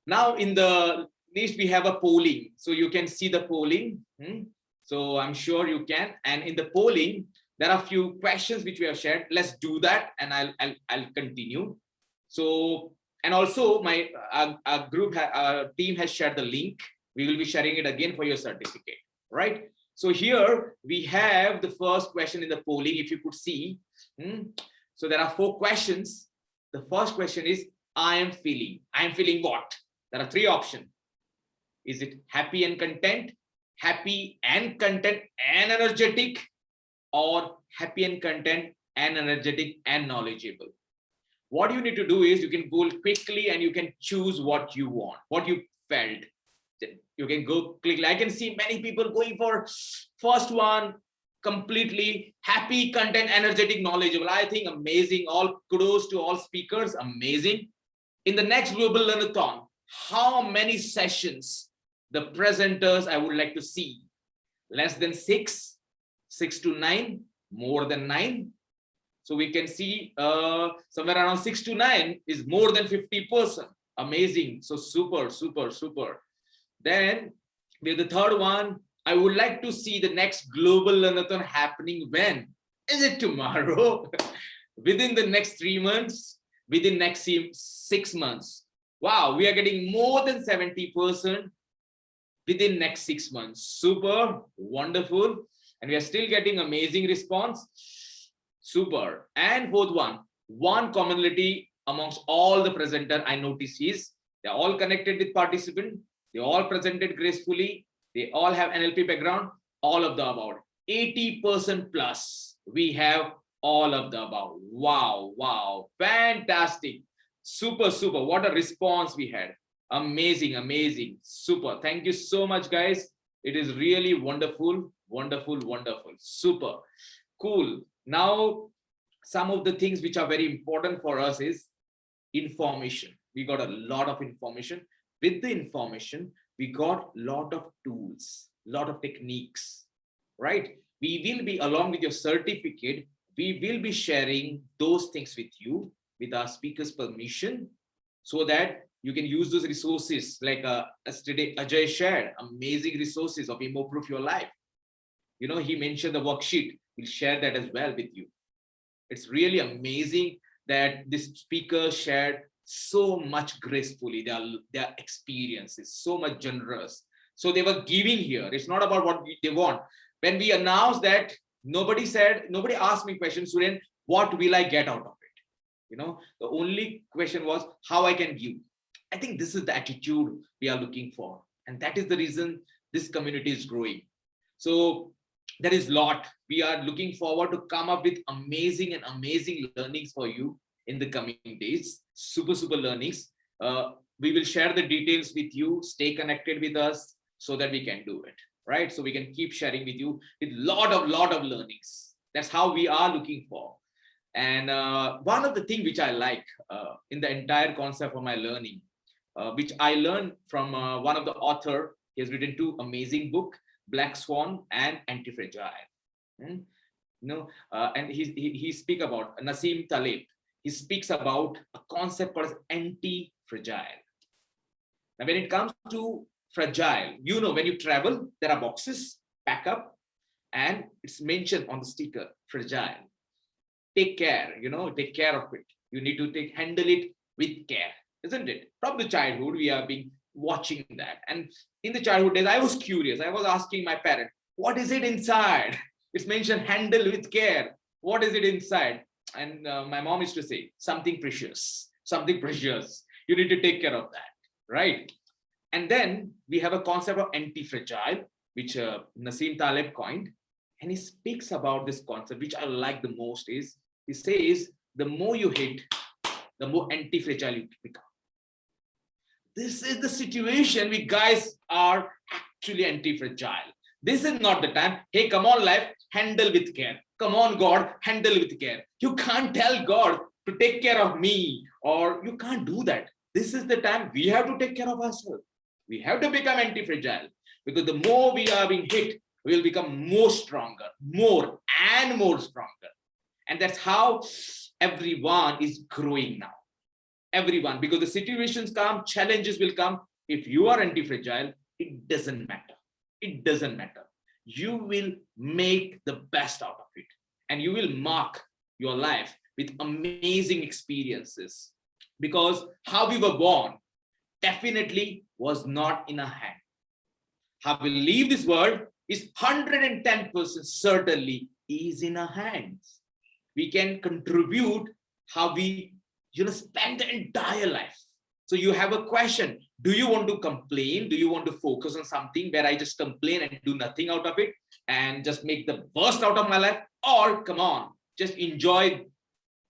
Now in the list we have a polling, so you can see the polling. So I'm sure you can. And in the polling, there are a few questions which we have shared. Let's do that, and I'll continue. So, and also my our team has shared the link. We will be sharing it again for your certificate, right? So here we have the first question in the polling, if you could see. So there are 4 questions. The first question is, I am feeling what? There are 3 options. Is it happy and content, happy and content and energetic, or happy and content and energetic and knowledgeable? What you need to do is you can go quickly and you can choose what you want, what you felt. You can go quickly. I can see many people going for first one, completely happy, content, energetic, knowledgeable. I think amazing. All kudos to all speakers. Amazing. In the next Global Learnathon, how many sessions the presenters I would like to see? Less than 6, 6 to 9, more than 9. So we can see somewhere around 6 to 9 is more than 50%. Amazing. So super, super, super. Then we have the third one. I would like to see the next Global Learnathon happening when? Is it tomorrow? Within the next 3 months? Within next 6 months? Wow, we are getting more than 70% within next 6 months. Super, wonderful. And we are still getting amazing response. Super. And fourth one commonality amongst all the presenter I notice is they're all connected with participant. They all presented gracefully. They all have NLP background, all of the above. 80% plus, we have all of the above. Wow, wow, fantastic. Super, super. What a response we had. Amazing, amazing, super. Thank you so much, guys. It is really wonderful, wonderful, wonderful. Super, cool. Now, some of the things which are very important for us is information. We got a lot of information. With the information, we got a lot of tools, a lot of techniques, right? We will be, along with your certificate, we will be sharing those things with you with our speaker's permission, so that you can use those resources like yesterday Ajay shared, amazing resources of Improve Your Life. You know, he mentioned the worksheet. We'll share that as well with you. It's really amazing that this speaker shared so much gracefully their experiences, so much generous. So they were giving here. It's not about what they want. When we announced that, nobody asked me questions, Suren, what will I get out of it? You know, the only question was how I can give. I think this is the attitude we are looking for. And that is the reason this community is growing. So there is a lot. We are looking forward to come up with amazing learnings for you in the coming days. Super, super learnings. We will share the details with you. Stay connected with us so that we can do it, right? So we can keep sharing with you with lot of learnings. That's how we are looking for. And one of the things which I like in the entire concept of my learning, which I learned from one of the author. He has written 2 amazing books, Black Swan and Anti-Fragile. And he speak about Nassim Taleb. he speaks about a concept called anti-fragile. Now, when it comes to fragile, you know, when you travel, there are boxes, pack up, and it's mentioned on the sticker, fragile. Take care, you know, take care of it. You need to handle it with care, isn't it? From the childhood, we have been watching that. And in the childhood days, I was curious. I was asking my parent, what is it inside? It's mentioned handle with care. What is it inside? And my mom used to say, something precious, something precious. You need to take care of that, right? And then we have a concept of anti-fragile, which Nassim Taleb coined. And he speaks about this concept, which I like the most is, he says, the more you hit, the more anti-fragile you become. This is the situation we guys are actually anti-fragile. This is not the time. Hey, come on, life, handle with care. Come on, God, handle with care. You can't tell God to take care of me, or you can't do that. This is the time we have to take care of ourselves. We have to become anti-fragile, because the more we are being hit, we will become more stronger, more and more stronger. And that's how everyone is growing now. Everyone, because the situations come, challenges will come. If you are anti-fragile, it doesn't matter. It doesn't matter. You will make the best out of it, and you will mark your life with amazing experiences, because how we were born definitely was not in our hand. How we leave this world is 110% certainly is in our hands. We can contribute how we spend the entire life. So you have a question. Do you want to complain? Do you want to focus on something where I just complain and do nothing out of it and just make the worst out of my life? Or come on, just enjoy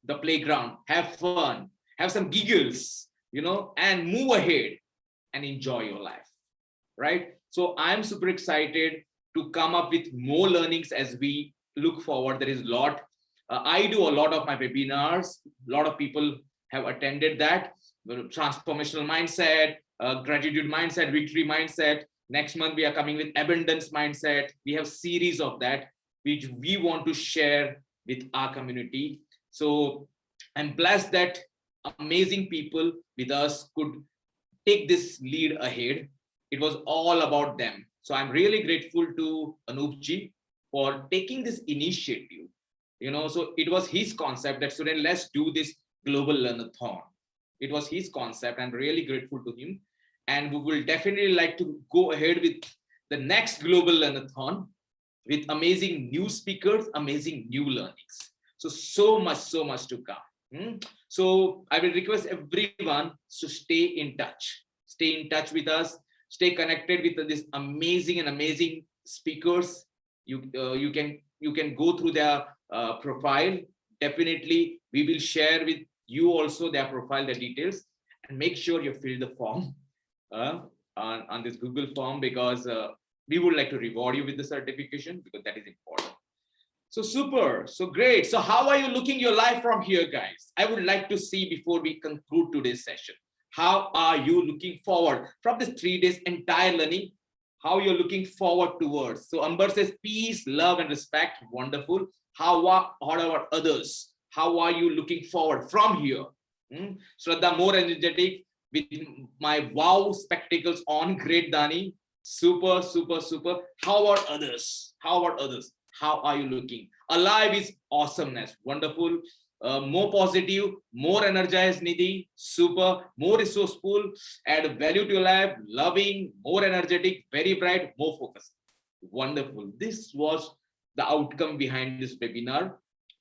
the playground, have fun, have some giggles, and move ahead and enjoy your life, right? So I'm super excited to come up with more learnings as we look forward. There is a lot. I do a lot of my webinars. A lot of people have attended that. Transformational mindset, gratitude mindset, victory mindset. Next month, we are coming with abundance mindset. We have series of that, which we want to share with our community. So I'm blessed that amazing people with us could take this lead ahead. It was all about them. So I'm really grateful to Anoopji for taking this initiative. So it was his concept that, student, let's do this global learnathon. It was his concept. I'm really grateful to him. And we will definitely like to go ahead with the next global learnathon with amazing new speakers, amazing new learnings. So much to come. So I will request everyone to stay in touch. Stay in touch with us. Stay connected with this amazing speakers. You can go through their profile. Definitely, we will share with you also their profile, their details, and make sure you fill the form on this Google form, because we would like to reward you with the certification, because that is important. So super, so great. So how are you looking your life from here, guys? I would like to see before we conclude today's session. How are you looking forward from this 3 days entire learning? How you're looking forward towards? So Amber says peace, love, and respect. Wonderful. How are others? How are you looking forward from here? Shraddha, more energetic with my wow spectacles on. Great, Dani. Super. How are others? How are you looking? Alive is awesomeness. Wonderful. More positive, more energized, Nidhi. Super. More resourceful. Add value to your life. Loving. More energetic. Very bright. More focused. Wonderful. This was the outcome behind this webinar.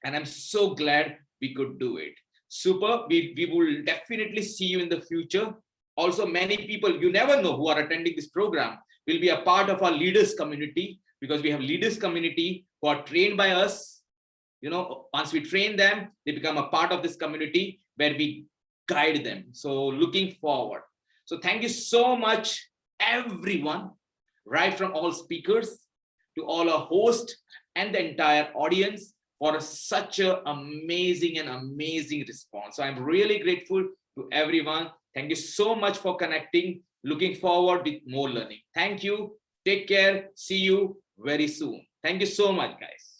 And I'm so glad we could do it. Super. We will definitely see you in the future. Also, many people, you never know, who are attending this program will be a part of our leaders community, because we have leaders community who are trained by us. Once we train them, they become a part of this community where we guide them. So looking forward. So thank you so much, everyone, right from all speakers to all our hosts and the entire audience, for such an amazing response. So I'm really grateful to everyone. Thank you so much for connecting. Looking forward with more learning. Thank you. Take care. See you very soon. Thank you so much, guys.